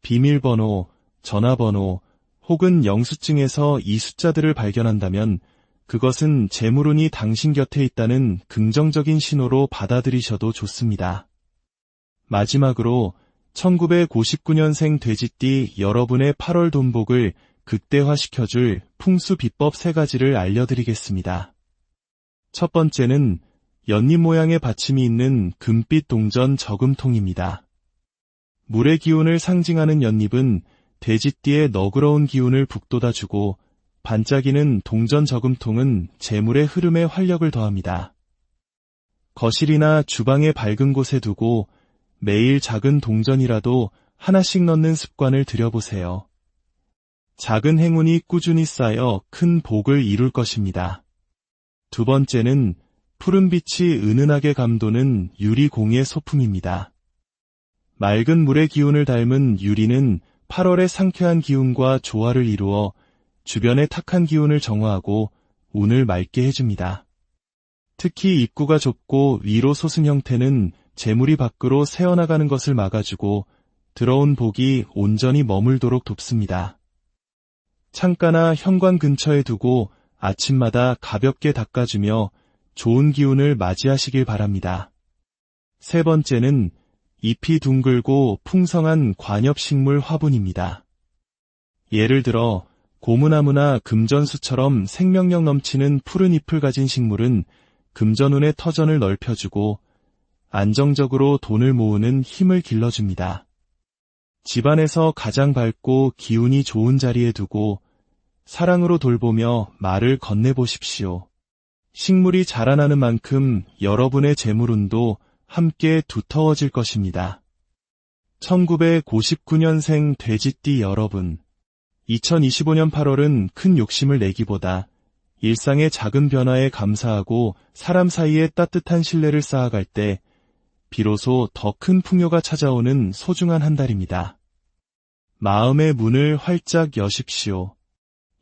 비밀번호, 전화번호, 혹은 영수증에서 이 숫자들을 발견한다면 그것은 재물운이 당신 곁에 있다는 긍정적인 신호로 받아들이셔도 좋습니다. 마지막으로 1959년생 돼지띠 여러분의 8월 돈복을 극대화시켜줄 풍수 비법 3가지를 알려드리겠습니다. 첫 번째는 연잎 모양의 받침이 있는 금빛 동전 저금통입니다. 물의 기운을 상징하는 연잎은 돼지띠의 너그러운 기운을 북돋아주고 반짝이는 동전 저금통은 재물의 흐름에 활력을 더합니다. 거실이나 주방의 밝은 곳에 두고 매일 작은 동전이라도 하나씩 넣는 습관을 들여보세요. 작은 행운이 꾸준히 쌓여 큰 복을 이룰 것입니다. 두 번째는 푸른빛이 은은하게 감도는 유리공예 소품입니다. 맑은 물의 기운을 닮은 유리는 8월의 상쾌한 기운과 조화를 이루어 주변의 탁한 기운을 정화하고 운을 맑게 해줍니다. 특히 입구가 좁고 위로 솟은 형태는 재물이 밖으로 새어나가는 것을 막아주고 들어온 복이 온전히 머물도록 돕습니다. 창가나 현관 근처에 두고 아침마다 가볍게 닦아주며 좋은 기운을 맞이하시길 바랍니다. 세 번째는 잎이 둥글고 풍성한 관엽식물 화분입니다. 예를 들어 고무나무나 금전수처럼 생명력 넘치는 푸른 잎을 가진 식물은 금전운의 터전을 넓혀주고 안정적으로 돈을 모으는 힘을 길러줍니다. 집안에서 가장 밝고 기운이 좋은 자리에 두고 사랑으로 돌보며 말을 건네보십시오. 식물이 자라나는 만큼 여러분의 재물운도 함께 두터워질 것입니다. 1999년생 돼지띠 여러분, 2025년 8월은 큰 욕심을 내기보다 일상의 작은 변화에 감사하고 사람 사이에 따뜻한 신뢰를 쌓아갈 때 비로소 더 큰 풍요가 찾아오는 소중한 한 달입니다. 마음의 문을 활짝 여십시오.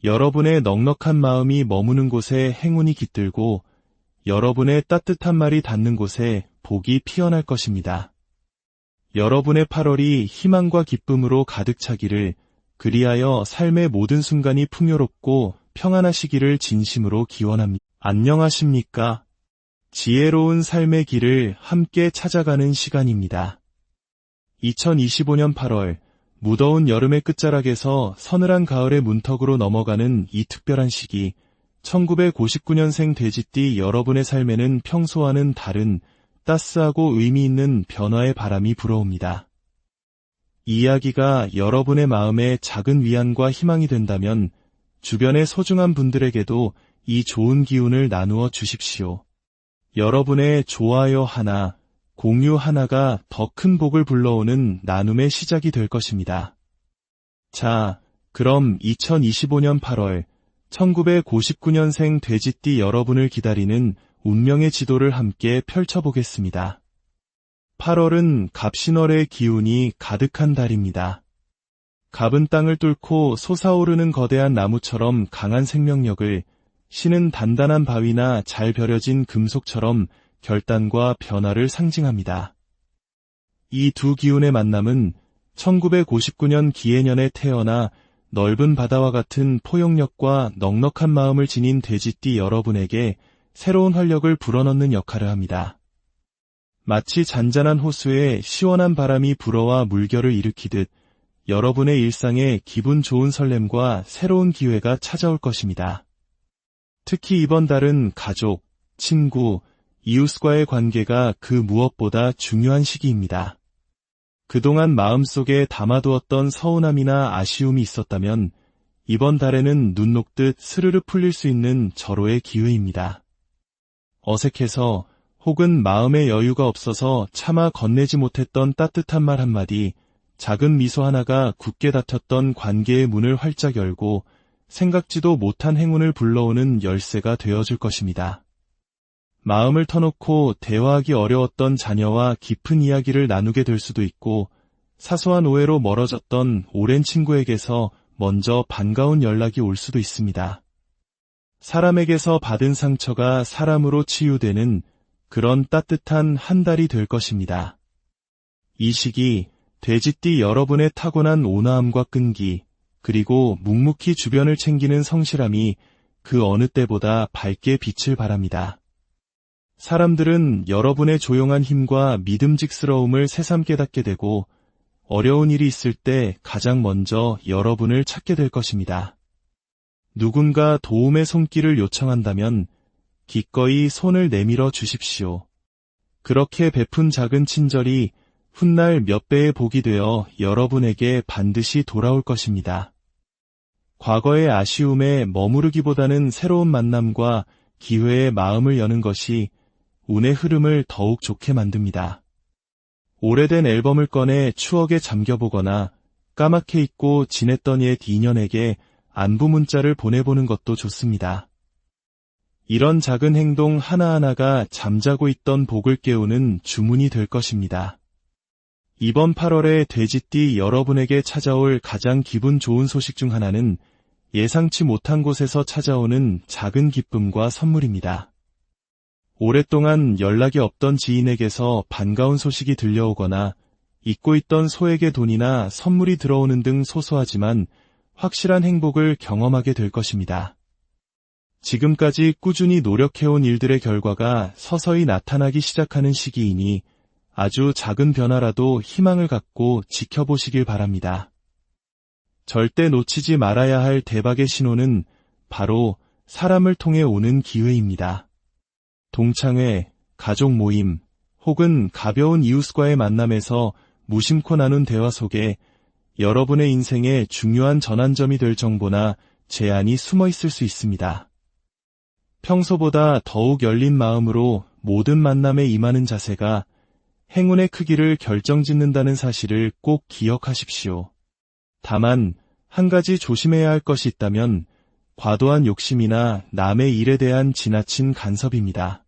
여러분의 넉넉한 마음이 머무는 곳에 행운이 깃들고 여러분의 따뜻한 말이 닿는 곳에 복이 피어날 것입니다. 여러분의 8월이 희망과 기쁨으로 가득 차기를, 그리하여 삶의 모든 순간이 풍요롭고 평안하시기를 진심으로 기원합니다. 안녕하십니까? 지혜로운 삶의 길을 함께 찾아가는 시간입니다. 2025년 8월, 무더운 여름의 끝자락에서 서늘한 가을의 문턱으로 넘어가는 이 특별한 시기, 1959년생 돼지띠 여러분의 삶에는 평소와는 다른 따스하고 의미 있는 변화의 바람이 불어옵니다. 이 이야기가 여러분의 마음에 작은 위안과 희망이 된다면 주변의 소중한 분들에게도 이 좋은 기운을 나누어 주십시오. 여러분의 좋아요 하나, 공유 하나가 더 큰 복을 불러오는 나눔의 시작이 될 것입니다. 자, 그럼 2025년 8월, 1959년생 돼지띠 여러분을 기다리는 운명의 지도를 함께 펼쳐보겠습니다. 8월은 갑신월의 기운이 가득한 달입니다. 갑은 땅을 뚫고 솟아오르는 거대한 나무처럼 강한 생명력을, 신은 단단한 바위나 잘 벼려진 금속처럼 결단과 변화를 상징합니다. 이 두 기운의 만남은 1959년 기해년에 태어나 넓은 바다와 같은 포용력과 넉넉한 마음을 지닌 돼지띠 여러분에게 새로운 활력을 불어넣는 역할을 합니다. 마치 잔잔한 호수에 시원한 바람이 불어와 물결을 일으키듯 여러분의 일상에 기분 좋은 설렘과 새로운 기회가 찾아올 것입니다. 특히 이번 달은 가족, 친구, 이웃과의 관계가 그 무엇보다 중요한 시기입니다. 그동안 마음속에 담아두었던 서운함이나 아쉬움이 있었다면 이번 달에는 눈 녹듯 스르르 풀릴 수 있는 절호의 기회입니다. 어색해서 혹은 마음의 여유가 없어서 차마 건네지 못했던 따뜻한 말 한마디, 작은 미소 하나가 굳게 닫혔던 관계의 문을 활짝 열고 생각지도 못한 행운을 불러오는 열쇠가 되어줄 것입니다. 마음을 터놓고 대화하기 어려웠던 자녀와 깊은 이야기를 나누게 될 수도 있고, 사소한 오해로 멀어졌던 오랜 친구에게서 먼저 반가운 연락이 올 수도 있습니다. 사람에게서 받은 상처가 사람으로 치유되는 그런 따뜻한 한 달이 될 것입니다. 이 시기 돼지띠 여러분의 타고난 온화함과 끈기, 그리고 묵묵히 주변을 챙기는 성실함이 그 어느 때보다 밝게 빛을 발합니다. 사람들은 여러분의 조용한 힘과 믿음직스러움을 새삼 깨닫게 되고 어려운 일이 있을 때 가장 먼저 여러분을 찾게 될 것입니다. 누군가 도움의 손길을 요청한다면 기꺼이 손을 내밀어 주십시오. 그렇게 베푼 작은 친절이 훗날 몇 배의 복이 되어 여러분에게 반드시 돌아올 것입니다. 과거의 아쉬움에 머무르기보다는 새로운 만남과 기회에 마음을 여는 것이 운의 흐름을 더욱 좋게 만듭니다. 오래된 앨범을 꺼내 추억에 잠겨보거나 까맣게 잊고 지냈던 옛 인연에게 안부 문자를 보내보는 것도 좋습니다. 이런 작은 행동 하나하나가 잠자고 있던 복을 깨우는 주문이 될 것입니다. 이번 8월에 돼지띠 여러분에게 찾아올 가장 기분 좋은 소식 중 하나는 예상치 못한 곳에서 찾아오는 작은 기쁨과 선물입니다. 오랫동안 연락이 없던 지인에게서 반가운 소식이 들려오거나 잊고 있던 소액의 돈이나 선물이 들어오는 등 소소하지만 확실한 행복을 경험하게 될 것입니다. 지금까지 꾸준히 노력해온 일들의 결과가 서서히 나타나기 시작하는 시기이니 아주 작은 변화라도 희망을 갖고 지켜보시길 바랍니다. 절대 놓치지 말아야 할 대박의 신호는 바로 사람을 통해 오는 기회입니다. 동창회, 가족 모임, 혹은 가벼운 이웃과의 만남에서 무심코 나눈 대화 속에 여러분의 인생에 중요한 전환점이 될 정보나 제안이 숨어 있을 수 있습니다. 평소보다 더욱 열린 마음으로 모든 만남에 임하는 자세가 행운의 크기를 결정짓는다는 사실을 꼭 기억하십시오. 다만 한 가지 조심해야 할 것이 있다면 과도한 욕심이나 남의 일에 대한 지나친 간섭입니다.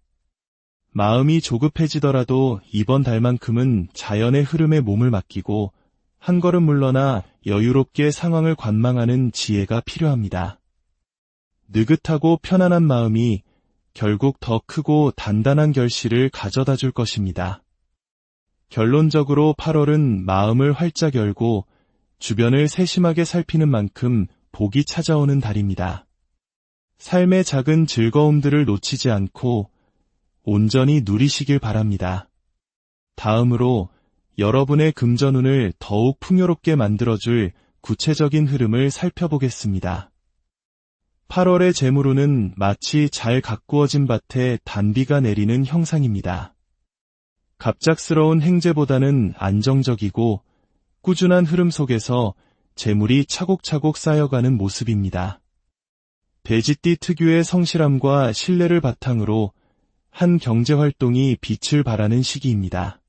마음이 조급해지더라도 이번 달만큼은 자연의 흐름에 몸을 맡기고 한 걸음 물러나 여유롭게 상황을 관망하는 지혜가 필요합니다. 느긋하고 편안한 마음이 결국 더 크고 단단한 결실을 가져다 줄 것입니다. 결론적으로 8월은 마음을 활짝 열고 주변을 세심하게 살피는 만큼 복이 찾아오는 달입니다. 삶의 작은 즐거움들을 놓치지 않고 온전히 누리시길 바랍니다. 다음으로 여러분의 금전운을 더욱 풍요롭게 만들어줄 구체적인 흐름을 살펴보겠습니다. 8월의 재물운은 마치 잘 가꾸어진 밭에 단비가 내리는 형상입니다. 갑작스러운 행재보다는 안정적이고 꾸준한 흐름 속에서 재물이 차곡차곡 쌓여가는 모습입니다. 돼지띠 특유의 성실함과 신뢰를 바탕으로 한 경제활동이 빛을 발하는 시기입니다.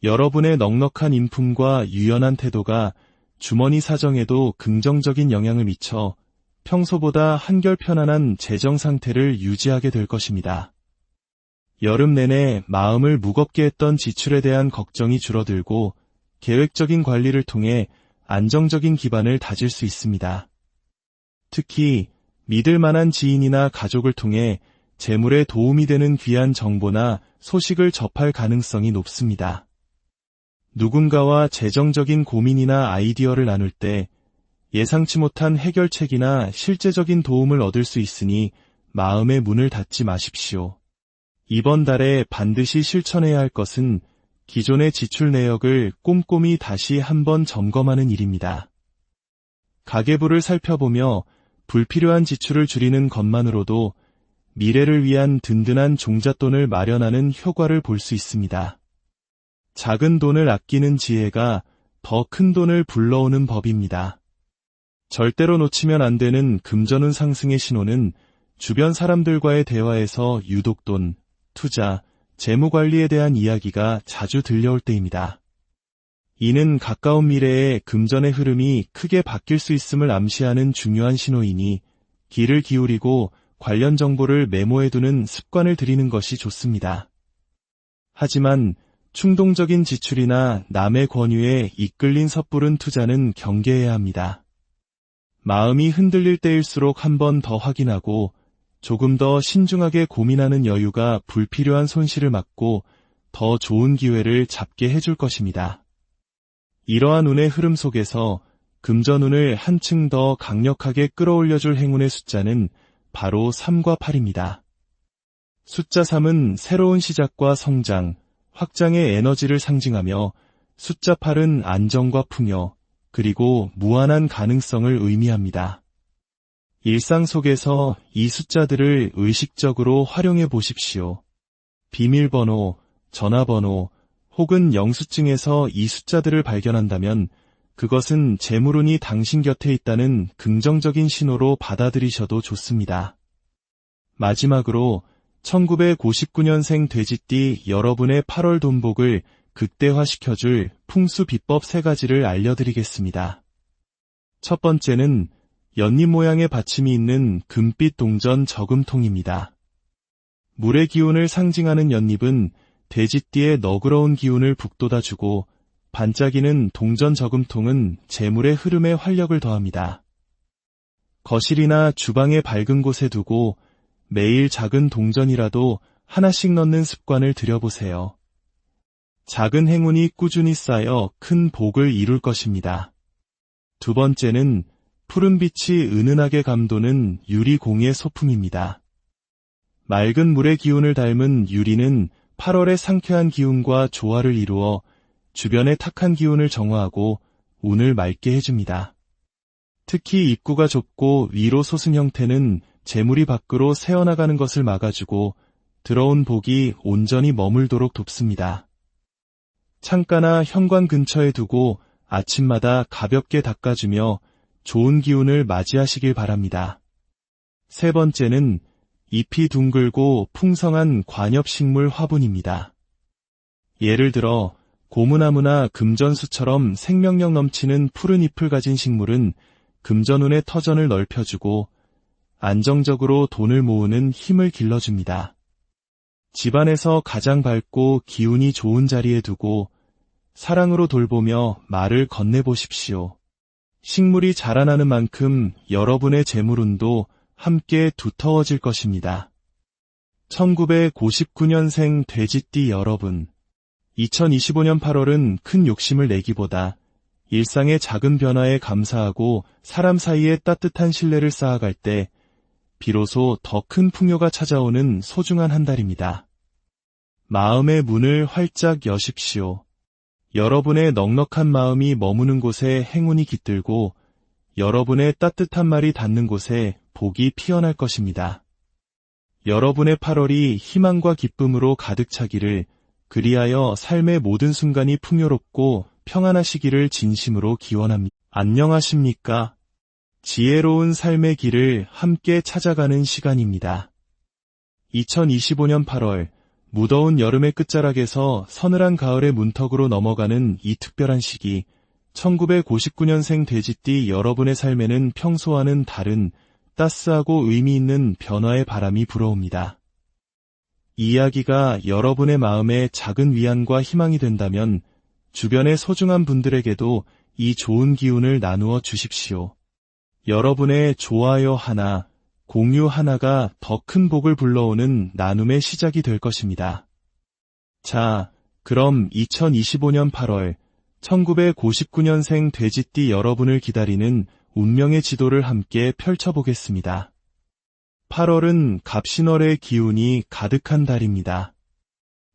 여러분의 넉넉한 인품과 유연한 태도가 주머니 사정에도 긍정적인 영향을 미쳐 평소보다 한결 편안한 재정 상태를 유지하게 될 것입니다. 여름 내내 마음을 무겁게 했던 지출에 대한 걱정이 줄어들고 계획적인 관리를 통해 안정적인 기반을 다질 수 있습니다. 특히 믿을 만한 지인이나 가족을 통해 재물에 도움이 되는 귀한 정보나 소식을 접할 가능성이 높습니다. 누군가와 재정적인 고민이나 아이디어를 나눌 때 예상치 못한 해결책이나 실제적인 도움을 얻을 수 있으니 마음의 문을 닫지 마십시오. 이번 달에 반드시 실천해야 할 것은 기존의 지출 내역을 꼼꼼히 다시 한번 점검하는 일입니다. 가계부를 살펴보며 불필요한 지출을 줄이는 것만으로도 미래를 위한 든든한 종잣돈을 마련하는 효과를 볼 수 있습니다. 작은 돈을 아끼는 지혜가 더 큰 돈을 불러오는 법입니다. 절대로 놓치면 안 되는 금전운 상승의 신호는 주변 사람들과의 대화에서 유독돈, 투자, 재무관리에 대한 이야기가 자주 들려올 때입니다. 이는 가까운 미래에 금전의 흐름이 크게 바뀔 수 있음을 암시하는 중요한 신호이니 귀를 기울이고 관련 정보를 메모해두는 습관을 들이는 것이 좋습니다. 하지만 충동적인 지출이나 남의 권유에 이끌린 섣부른 투자는 경계해야 합니다. 마음이 흔들릴 때일수록 한 번 더 확인하고 조금 더 신중하게 고민하는 여유가 불필요한 손실을 막고 더 좋은 기회를 잡게 해줄 것입니다. 이러한 운의 흐름 속에서 금전운을 한층 더 강력하게 끌어올려줄 행운의 숫자는 바로 3과 8입니다. 숫자 3은 새로운 시작과 성장, 확장의 에너지를 상징하며 숫자 8은 안정과 풍요, 그리고 무한한 가능성을 의미합니다. 일상 속에서 이 숫자들을 의식적으로 활용해 보십시오. 비밀번호, 전화번호, 혹은 영수증에서 이 숫자들을 발견한다면 그것은 재물운이 당신 곁에 있다는 긍정적인 신호로 받아들이셔도 좋습니다. 마지막으로 1959년생 돼지띠 여러분의 8월 돈복을 극대화시켜줄 풍수 비법 3가지를 알려드리겠습니다. 첫 번째는 연잎 모양의 받침이 있는 금빛 동전 저금통입니다. 물의 기운을 상징하는 연잎은 돼지띠의 너그러운 기운을 북돋아주고 반짝이는 동전 저금통은 재물의 흐름에 활력을 더합니다. 거실이나 주방의 밝은 곳에 두고 매일 작은 동전이라도 하나씩 넣는 습관을 들여보세요. 작은 행운이 꾸준히 쌓여 큰 복을 이룰 것입니다. 두 번째는 푸른빛이 은은하게 감도는 유리 공예 소품입니다. 맑은 물의 기운을 닮은 유리는 8월의 상쾌한 기운과 조화를 이루어 주변의 탁한 기운을 정화하고 운을 맑게 해줍니다. 특히 입구가 좁고 위로 솟은 형태는 재물이 밖으로 새어나가는 것을 막아주고 들어온 복이 온전히 머물도록 돕습니다. 창가나 현관 근처에 두고 아침마다 가볍게 닦아주며 좋은 기운을 맞이하시길 바랍니다. 세 번째는 잎이 둥글고 풍성한 관엽식물 화분입니다. 예를 들어 고무나무나 금전수처럼 생명력 넘치는 푸른 잎을 가진 식물은 금전운의 터전을 넓혀주고 안정적으로 돈을 모으는 힘을 길러줍니다. 집안에서 가장 밝고 기운이 좋은 자리에 두고 사랑으로 돌보며 말을 건네보십시오. 식물이 자라나는 만큼 여러분의 재물운도 함께 두터워질 것입니다. 1999년생 돼지띠 여러분, 2025년 8월은 큰 욕심을 내기보다 일상의 작은 변화에 감사하고 사람 사이에 따뜻한 신뢰를 쌓아갈 때 비로소 더 큰 풍요가 찾아오는 소중한 한 달입니다. 마음의 문을 활짝 여십시오. 여러분의 넉넉한 마음이 머무는 곳에 행운이 깃들고 여러분의 따뜻한 말이 닿는 곳에 복이 피어날 것입니다. 여러분의 8월이 희망과 기쁨으로 가득 차기를, 그리하여 삶의 모든 순간이 풍요롭고 평안하시기를 진심으로 기원합니다. 안녕하십니까? 지혜로운 삶의 길을 함께 찾아가는 시간입니다. 2025년 8월, 무더운 여름의 끝자락에서 서늘한 가을의 문턱으로 넘어가는 이 특별한 시기, 1999년생 돼지띠 여러분의 삶에는 평소와는 다른 따스하고 의미 있는 변화의 바람이 불어옵니다. 이 이야기가 여러분의 마음에 작은 위안과 희망이 된다면 주변의 소중한 분들에게도 이 좋은 기운을 나누어 주십시오. 여러분의 좋아요 하나, 공유 하나가 더 큰 복을 불러오는 나눔의 시작이 될 것입니다. 자, 그럼 2025년 8월, 1999년생 돼지띠 여러분을 기다리는 운명의 지도를 함께 펼쳐보겠습니다. 8월은 갑신월의 기운이 가득한 달입니다.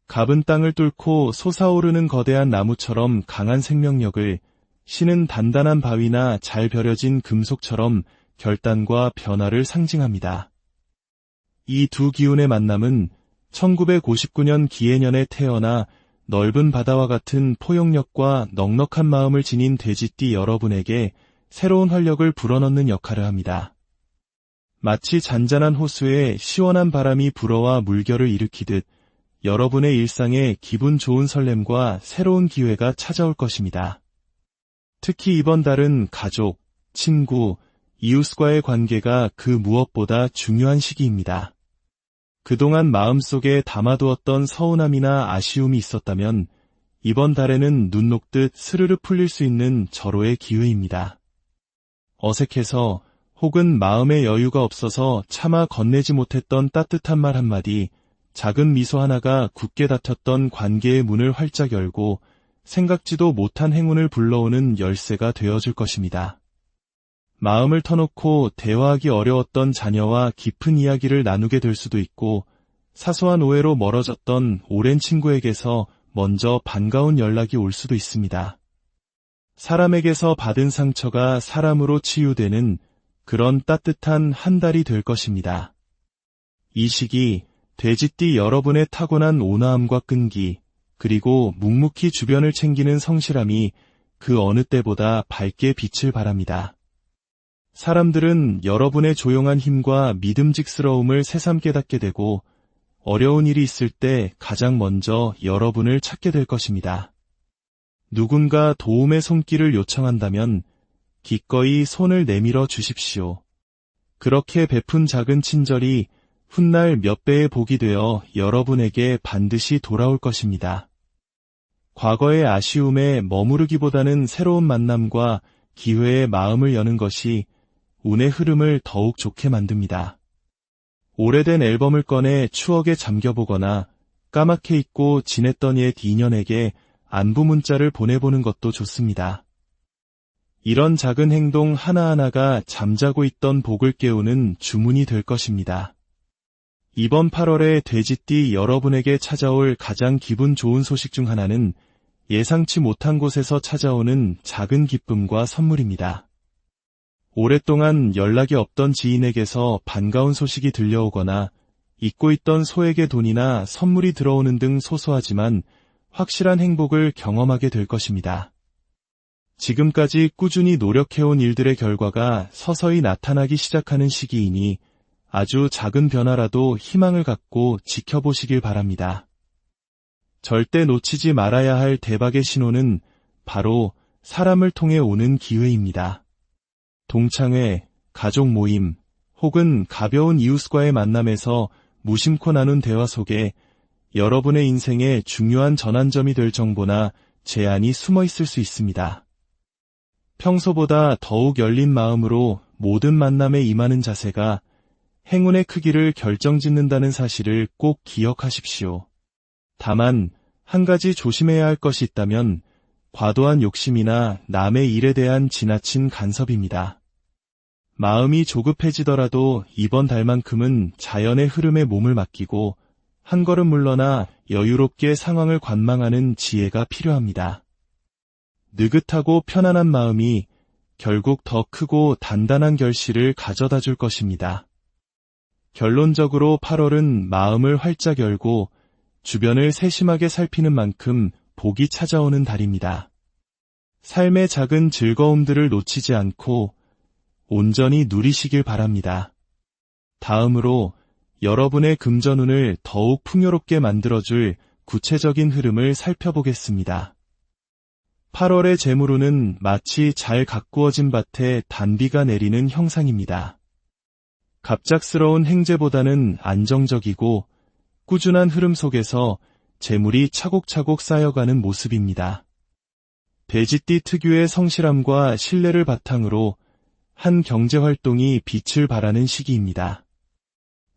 갑은 땅을 뚫고 솟아오르는 거대한 나무처럼 강한 생명력을, 신은 단단한 바위나 잘 벼려진 금속처럼 결단과 변화를 상징합니다. 이 두 기운의 만남은 1959년 기해년에 태어나 넓은 바다와 같은 포용력과 넉넉한 마음을 지닌 돼지띠 여러분에게 새로운 활력을 불어넣는 역할을 합니다. 마치 잔잔한 호수에 시원한 바람이 불어와 물결을 일으키듯 여러분의 일상에 기분 좋은 설렘과 새로운 기회가 찾아올 것입니다. 특히 이번 달은 가족, 친구, 이웃과의 관계가 그 무엇보다 중요한 시기입니다. 그동안 마음속에 담아두었던 서운함이나 아쉬움이 있었다면 이번 달에는 눈 녹듯 스르르 풀릴 수 있는 절호의 기회입니다. 어색해서 혹은 마음의 여유가 없어서 차마 건네지 못했던 따뜻한 말 한마디, 작은 미소 하나가 굳게 닫혔던 관계의 문을 활짝 열고 생각지도 못한 행운을 불러오는 열쇠가 되어줄 것입니다. 마음을 터놓고 대화하기 어려웠던 자녀와 깊은 이야기를 나누게 될 수도 있고, 사소한 오해로 멀어졌던 오랜 친구에게서 먼저 반가운 연락이 올 수도 있습니다. 사람에게서 받은 상처가 사람으로 치유되는 그런 따뜻한 한 달이 될 것입니다. 이 시기 돼지띠 여러분의 타고난 온화함과 끈기, 그리고 묵묵히 주변을 챙기는 성실함이 그 어느 때보다 밝게 빛을 발합니다. 사람들은 여러분의 조용한 힘과 믿음직스러움을 새삼 깨닫게 되고 어려운 일이 있을 때 가장 먼저 여러분을 찾게 될 것입니다. 누군가 도움의 손길을 요청한다면 기꺼이 손을 내밀어 주십시오. 그렇게 베푼 작은 친절이 훗날 몇 배의 복이 되어 여러분에게 반드시 돌아올 것입니다. 과거의 아쉬움에 머무르기보다는 새로운 만남과 기회에 마음을 여는 것이 운의 흐름을 더욱 좋게 만듭니다. 오래된 앨범을 꺼내 추억에 잠겨보거나 까맣게 잊고 지냈던 옛 인연에게 안부 문자를 보내보는 것도 좋습니다. 이런 작은 행동 하나하나가 잠자고 있던 복을 깨우는 주문이 될 것입니다. 이번 8월에 돼지띠 여러분에게 찾아올 가장 기분 좋은 소식 중 하나는 예상치 못한 곳에서 찾아오는 작은 기쁨과 선물입니다. 오랫동안 연락이 없던 지인에게서 반가운 소식이 들려오거나 잊고 있던 소에게 돈이나 선물이 들어오는 등 소소하지만 확실한 행복을 경험하게 될 것입니다. 지금까지 꾸준히 노력해온 일들의 결과가 서서히 나타나기 시작하는 시기이니 아주 작은 변화라도 희망을 갖고 지켜보시길 바랍니다. 절대 놓치지 말아야 할 대박의 신호는 바로 사람을 통해 오는 기회입니다. 동창회, 가족 모임, 혹은 가벼운 이웃과의 만남에서 무심코 나눈 대화 속에 여러분의 인생에 중요한 전환점이 될 정보나 제안이 숨어 있을 수 있습니다. 평소보다 더욱 열린 마음으로 모든 만남에 임하는 자세가 행운의 크기를 결정짓는다는 사실을 꼭 기억하십시오. 다만 한 가지 조심해야 할 것이 있다면 과도한 욕심이나 남의 일에 대한 지나친 간섭입니다. 마음이 조급해지더라도 이번 달만큼은 자연의 흐름에 몸을 맡기고 한 걸음 물러나 여유롭게 상황을 관망하는 지혜가 필요합니다. 느긋하고 편안한 마음이 결국 더 크고 단단한 결실을 가져다 줄 것입니다. 결론적으로 8월은 마음을 활짝 열고 주변을 세심하게 살피는 만큼 복이 찾아오는 달입니다. 삶의 작은 즐거움들을 놓치지 않고 온전히 누리시길 바랍니다. 다음으로 여러분의 금전운을 더욱 풍요롭게 만들어줄 구체적인 흐름을 살펴보겠습니다. 8월의 재물운은 마치 잘 가꾸어진 밭에 단비가 내리는 형상입니다. 갑작스러운 행재보다는 안정적이고 꾸준한 흐름 속에서 재물이 차곡차곡 쌓여가는 모습입니다. 돼지띠 특유의 성실함과 신뢰를 바탕으로 한 경제활동이 빛을 발하는 시기입니다.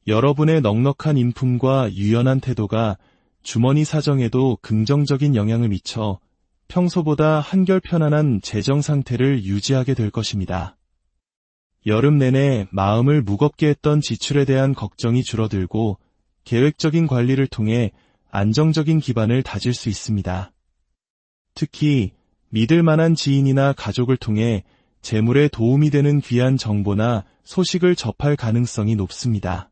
여러분의 넉넉한 인품과 유연한 태도가 주머니 사정에도 긍정적인 영향을 미쳐 평소보다 한결 편안한 재정 상태를 유지하게 될 것입니다. 여름 내내 마음을 무겁게 했던 지출에 대한 걱정이 줄어들고 계획적인 관리를 통해 안정적인 기반을 다질 수 있습니다. 특히 믿을 만한 지인이나 가족을 통해 재물에 도움이 되는 귀한 정보나 소식을 접할 가능성이 높습니다.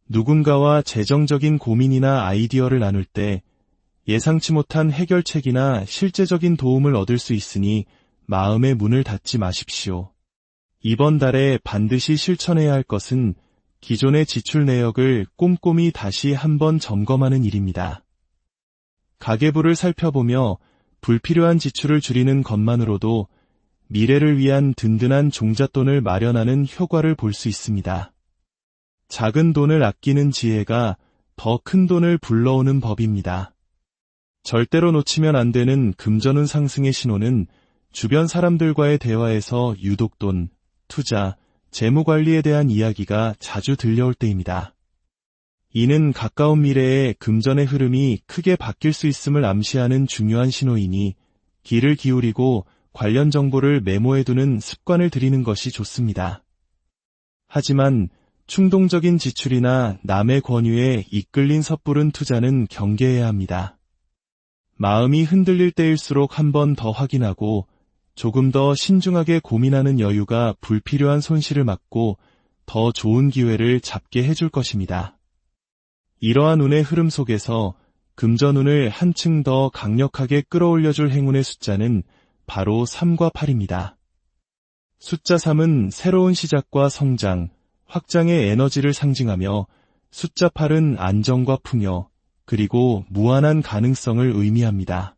누군가와 재정적인 고민이나 아이디어를 나눌 때 예상치 못한 해결책이나 실제적인 도움을 얻을 수 있으니 마음의 문을 닫지 마십시오. 이번 달에 반드시 실천해야 할 것은 기존의 지출 내역을 꼼꼼히 다시 한번 점검하는 일입니다. 가계부를 살펴보며 불필요한 지출을 줄이는 것만으로도 미래를 위한 든든한 종잣돈을 마련하는 효과를 볼 수 있습니다. 작은 돈을 아끼는 지혜가 더 큰 돈을 불러오는 법입니다. 절대로 놓치면 안 되는 금전운 상승의 신호는 주변 사람들과의 대화에서 유독 돈, 투자, 재무관리에 대한 이야기가 자주 들려올 때입니다. 이는 가까운 미래에 금전의 흐름이 크게 바뀔 수 있음을 암시하는 중요한 신호이니 귀를 기울이고 관련 정보를 메모해두는 습관을 들이는 것이 좋습니다. 하지만 충동적인 지출이나 남의 권유에 이끌린 섣부른 투자는 경계해야 합니다. 마음이 흔들릴 때일수록 한 번 더 확인하고 조금 더 신중하게 고민하는 여유가 불필요한 손실을 막고 더 좋은 기회를 잡게 해줄 것입니다. 이러한 운의 흐름 속에서 금전운을 한층 더 강력하게 끌어올려줄 행운의 숫자는 바로 3과 8입니다. 숫자 3은 새로운 시작과 성장, 확장의 에너지를 상징하며 숫자 8은 안정과 풍요, 그리고 무한한 가능성을 의미합니다.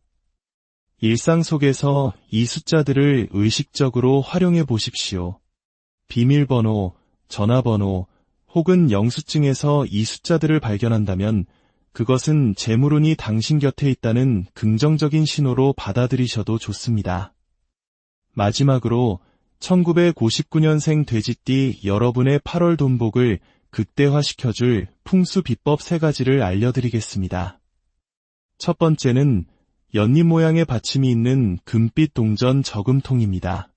일상 속에서 이 숫자들을 의식적으로 활용해 보십시오. 비밀번호, 전화번호, 혹은 영수증에서 이 숫자들을 발견한다면 그것은 재물운이 당신 곁에 있다는 긍정적인 신호로 받아들이셔도 좋습니다. 마지막으로 1959년생 돼지띠 여러분의 8월 돈복을 극대화시켜줄 풍수 비법 3가지를 알려드리겠습니다. 첫 번째는 연잎 모양의 받침이 있는 금빛 동전 저금통입니다.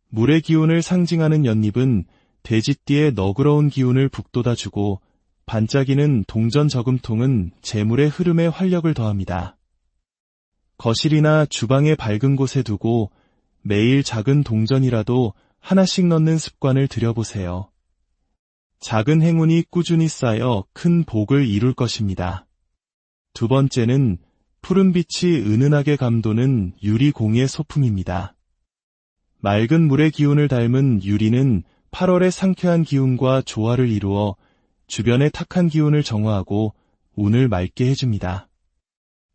물의 기운을 상징하는 연잎은 돼지띠의 너그러운 기운을 북돋아주고 반짝이는 동전 저금통은 재물의 흐름에 활력을 더합니다. 거실이나 주방의 밝은 곳에 두고 매일 작은 동전이라도 하나씩 넣는 습관을 들여보세요. 작은 행운이 꾸준히 쌓여 큰 복을 이룰 것입니다. 두 번째는 푸른빛이 은은하게 감도는 유리공예 소품입니다. 맑은 물의 기운을 닮은 유리는 8월의 상쾌한 기운과 조화를 이루어 주변의 탁한 기운을 정화하고 운을 맑게 해줍니다.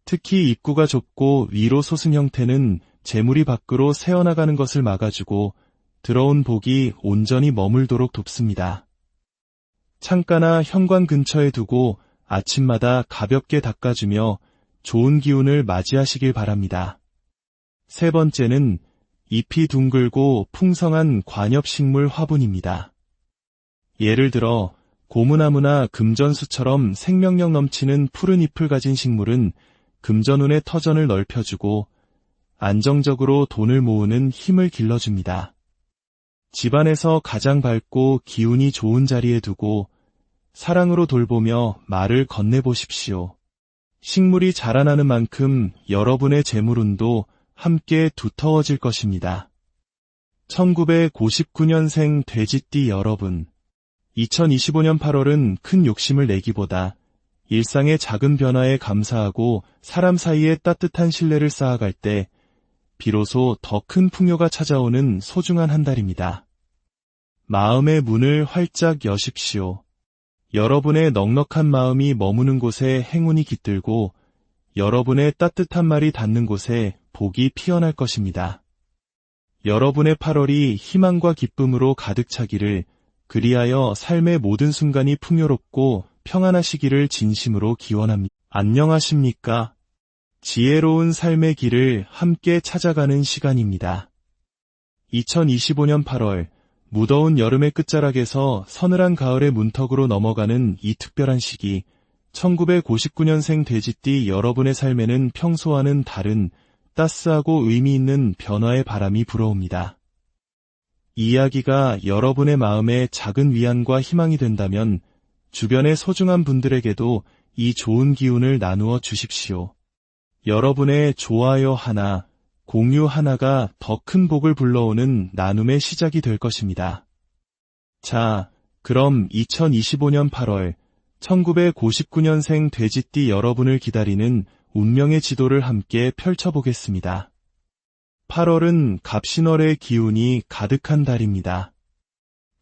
특히 입구가 좁고 위로 솟은 형태는 재물이 밖으로 새어나가는 것을 막아주고 들어온 복이 온전히 머물도록 돕습니다. 창가나 현관 근처에 두고 아침마다 가볍게 닦아주며 좋은 기운을 맞이하시길 바랍니다. 세 번째는 잎이 둥글고 풍성한 관엽식물 화분입니다. 예를 들어 고무나무나 금전수처럼 생명력 넘치는 푸른 잎을 가진 식물은 금전운의 터전을 넓혀주고 안정적으로 돈을 모으는 힘을 길러줍니다. 집안에서 가장 밝고 기운이 좋은 자리에 두고 사랑으로 돌보며 말을 건네보십시오. 식물이 자라나는 만큼 여러분의 재물운도 함께 두터워질 것입니다. 1999년생 돼지띠 여러분, 2025년 8월은 큰 욕심을 내기보다 일상의 작은 변화에 감사하고 사람 사이에 따뜻한 신뢰를 쌓아갈 때 비로소 더 큰 풍요가 찾아오는 소중한 한 달입니다. 마음의 문을 활짝 여십시오. 여러분의 넉넉한 마음이 머무는 곳에 행운이 깃들고 여러분의 따뜻한 말이 닿는 곳에 복이 피어날 것입니다. 여러분의 8월이 희망과 기쁨으로 가득 차기를, 그리하여 삶의 모든 순간이 풍요롭고 평안하시기를 진심으로 기원합니다. 안녕하십니까? 지혜로운 삶의 길을 함께 찾아가는 시간입니다. 2025년 8월, 무더운 여름의 끝자락에서 서늘한 가을의 문턱으로 넘어가는 이 특별한 시기, 1959년생 돼지띠 여러분의 삶에는 평소와는 다른 따스하고 의미 있는 변화의 바람이 불어옵니다. 이 이야기가 여러분의 마음에 작은 위안과 희망이 된다면 주변의 소중한 분들에게도 이 좋은 기운을 나누어 주십시오. 여러분의 좋아요 하나, 공유 하나가 더 큰 복을 불러오는 나눔의 시작이 될 것입니다. 자, 그럼 2025년 8월 1959년생 돼지띠 여러분을 기다리는 운명의 지도를 함께 펼쳐보겠습니다. 8월은 갑신월의 기운이 가득한 달입니다.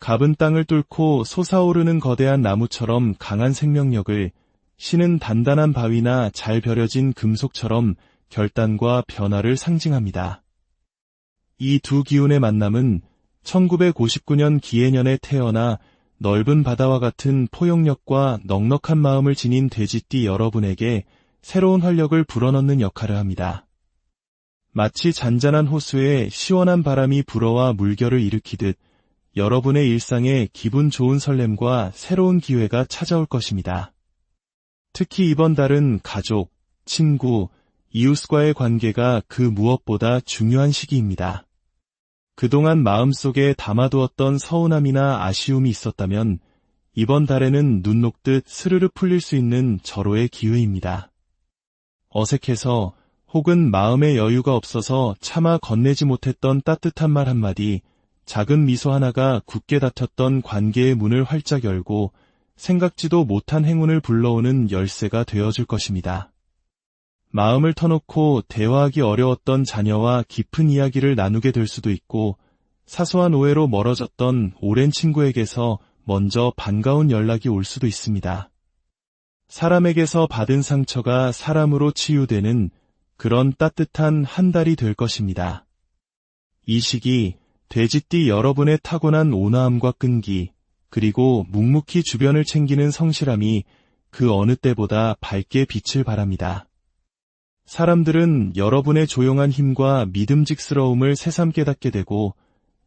갑은 땅을 뚫고 솟아오르는 거대한 나무처럼 강한 생명력을, 신은 단단한 바위나 잘 벼려진 금속처럼 결단과 변화를 상징합니다. 이 두 기운의 만남은 1959년 기해년에 태어나 넓은 바다와 같은 포용력과 넉넉한 마음을 지닌 돼지띠 여러분에게 새로운 활력을 불어넣는 역할을 합니다. 마치 잔잔한 호수에 시원한 바람이 불어와 물결을 일으키듯 여러분의 일상에 기분 좋은 설렘과 새로운 기회가 찾아올 것입니다. 특히 이번 달은 가족, 친구, 이웃과의 관계가 그 무엇보다 중요한 시기입니다. 그동안 마음속에 담아두었던 서운함이나 아쉬움이 있었다면 이번 달에는 눈 녹듯 스르르 풀릴 수 있는 절호의 기회입니다. 어색해서 혹은 마음의 여유가 없어서 차마 건네지 못했던 따뜻한 말 한마디, 작은 미소 하나가 굳게 닫혔던 관계의 문을 활짝 열고 생각지도 못한 행운을 불러오는 열쇠가 되어줄 것입니다. 마음을 터놓고 대화하기 어려웠던 자녀와 깊은 이야기를 나누게 될 수도 있고, 사소한 오해로 멀어졌던 오랜 친구에게서 먼저 반가운 연락이 올 수도 있습니다. 사람에게서 받은 상처가 사람으로 치유되는 그런 따뜻한 한 달이 될 것입니다. 이 시기 돼지띠 여러분의 타고난 온화함과 끈기, 그리고 묵묵히 주변을 챙기는 성실함이 그 어느 때보다 밝게 빛을 발합니다. 사람들은 여러분의 조용한 힘과 믿음직스러움을 새삼 깨닫게 되고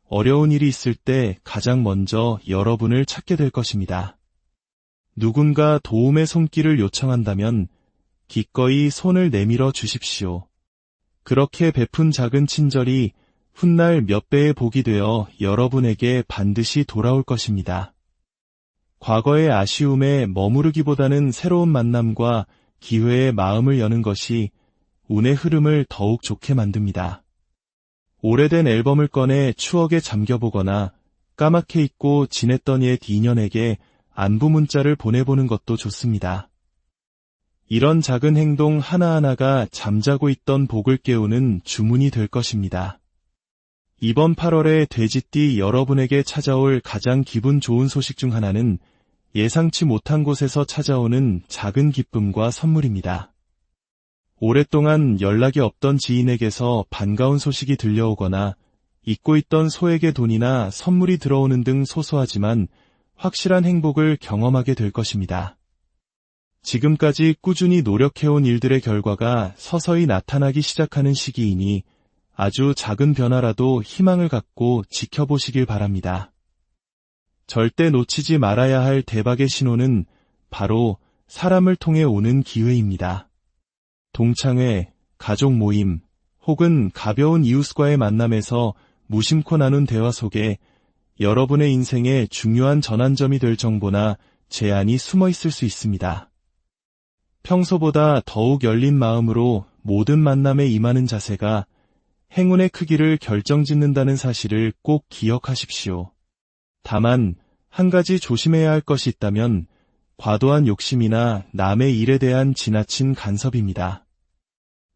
어려운 일이 있을 때 가장 먼저 여러분을 찾게 될 것입니다. 누군가 도움의 손길을 요청한다면 기꺼이 손을 내밀어 주십시오. 그렇게 베푼 작은 친절이 훗날 몇 배의 복이 되어 여러분에게 반드시 돌아올 것입니다. 과거의 아쉬움에 머무르기보다는 새로운 만남과 기회에 마음을 여는 것이 운의 흐름을 더욱 좋게 만듭니다. 오래된 앨범을 꺼내 추억에 잠겨보거나 까맣게 잊고 지냈던 옛 인연에게 안부 문자를 보내보는 것도 좋습니다. 이런 작은 행동 하나하나가 잠자고 있던 복을 깨우는 주문이 될 것입니다. 이번 8월에 돼지띠 여러분에게 찾아올 가장 기분 좋은 소식 중 하나는 예상치 못한 곳에서 찾아오는 작은 기쁨과 선물입니다. 오랫동안 연락이 없던 지인에게서 반가운 소식이 들려오거나 잊고 있던 소에게 돈이나 선물이 들어오는 등 소소하지만 확실한 행복을 경험하게 될 것입니다. 지금까지 꾸준히 노력해온 일들의 결과가 서서히 나타나기 시작하는 시기이니 아주 작은 변화라도 희망을 갖고 지켜보시길 바랍니다. 절대 놓치지 말아야 할 대박의 신호는 바로 사람을 통해 오는 기회입니다. 동창회, 가족 모임, 혹은 가벼운 이웃과의 만남에서 무심코 나눈 대화 속에 여러분의 인생에 중요한 전환점이 될 정보나 제안이 숨어 있을 수 있습니다. 평소보다 더욱 열린 마음으로 모든 만남에 임하는 자세가 행운의 크기를 결정짓는다는 사실을 꼭 기억하십시오. 다만 한 가지 조심해야 할 것이 있다면 과도한 욕심이나 남의 일에 대한 지나친 간섭입니다.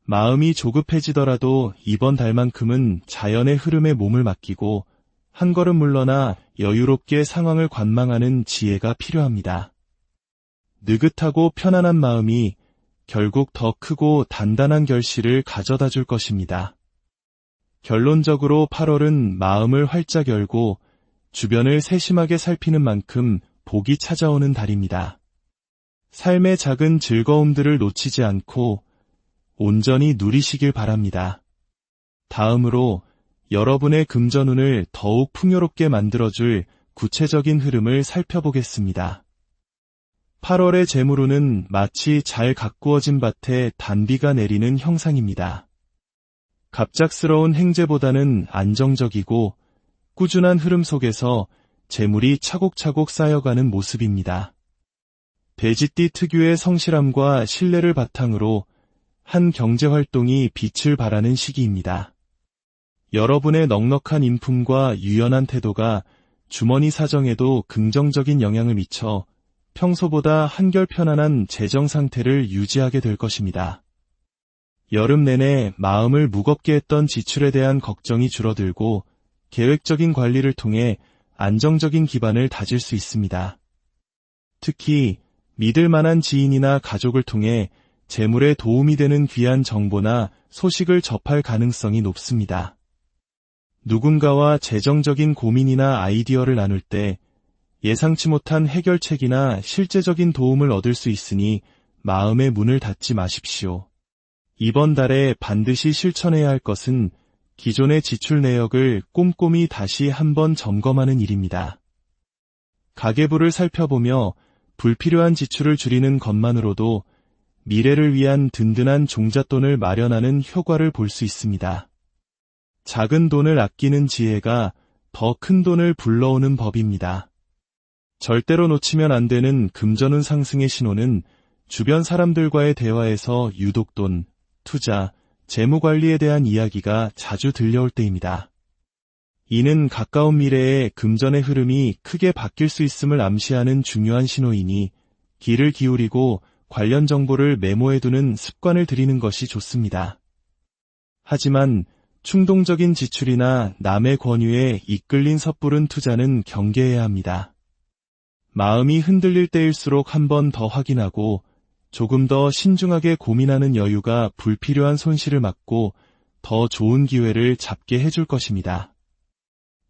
마음이 조급해지더라도 이번 달만큼은 자연의 흐름에 몸을 맡기고 한 걸음 물러나 여유롭게 상황을 관망하는 지혜가 필요합니다. 느긋하고 편안한 마음이 결국 더 크고 단단한 결실을 가져다 줄 것입니다. 결론적으로 8월은 마음을 활짝 열고 주변을 세심하게 살피는 만큼 복이 찾아오는 달입니다. 삶의 작은 즐거움들을 놓치지 않고 온전히 누리시길 바랍니다. 다음으로 여러분의 금전운을 더욱 풍요롭게 만들어줄 구체적인 흐름을 살펴보겠습니다. 8월의 재물운은 마치 잘 가꾸어진 밭에 단비가 내리는 형상입니다. 갑작스러운 행재보다는 안정적이고 꾸준한 흐름 속에서 재물이 차곡차곡 쌓여가는 모습입니다. 돼지띠 특유의 성실함과 신뢰를 바탕으로 한 경제활동이 빛을 발하는 시기입니다. 여러분의 넉넉한 인품과 유연한 태도가 주머니 사정에도 긍정적인 영향을 미쳐 평소보다 한결 편안한 재정 상태를 유지하게 될 것입니다. 여름 내내 마음을 무겁게 했던 지출에 대한 걱정이 줄어들고 계획적인 관리를 통해 안정적인 기반을 다질 수 있습니다. 특히 믿을 만한 지인이나 가족을 통해 재물에 도움이 되는 귀한 정보나 소식을 접할 가능성이 높습니다. 누군가와 재정적인 고민이나 아이디어를 나눌 때 예상치 못한 해결책이나 실제적인 도움을 얻을 수 있으니 마음의 문을 닫지 마십시오. 이번 달에 반드시 실천해야 할 것은 기존의 지출 내역을 꼼꼼히 다시 한번 점검하는 일입니다. 가계부를 살펴보며 불필요한 지출을 줄이는 것만으로도 미래를 위한 든든한 종잣돈을 마련하는 효과를 볼 수 있습니다. 작은 돈을 아끼는 지혜가 더 큰 돈을 불러오는 법입니다. 절대로 놓치면 안 되는 금전운 상승의 신호는 주변 사람들과의 대화에서 유독돈, 투자, 재무관리에 대한 이야기가 자주 들려올 때입니다. 이는 가까운 미래에 금전의 흐름이 크게 바뀔 수 있음을 암시하는 중요한 신호이니 귀를 기울이고 관련 정보를 메모해두는 습관을 들이는 것이 좋습니다. 하지만 충동적인 지출이나 남의 권유에 이끌린 섣부른 투자는 경계해야 합니다. 마음이 흔들릴 때일수록 한 번 더 확인하고 조금 더 신중하게 고민하는 여유가 불필요한 손실을 막고 더 좋은 기회를 잡게 해줄 것입니다.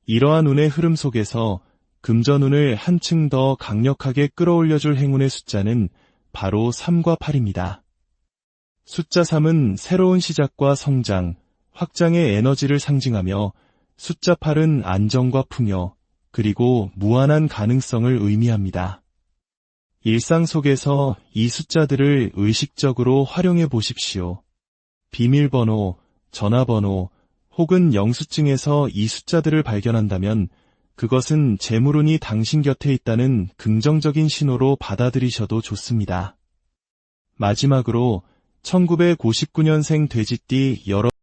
이러한 운의 흐름 속에서 금전운을 한층 더 강력하게 끌어올려줄 행운의 숫자는 바로 3과 8입니다. 숫자 3은 새로운 시작과 성장, 확장의 에너지를 상징하며 숫자 8은 안정과 풍요, 그리고 무한한 가능성을 의미합니다. 일상 속에서 이 숫자들을 의식적으로 활용해 보십시오. 비밀번호, 전화번호, 혹은 영수증에서 이 숫자들을 발견한다면 그것은 재물운이 당신 곁에 있다는 긍정적인 신호로 받아들이셔도 좋습니다. 마지막으로 1959년생 돼지띠 여러분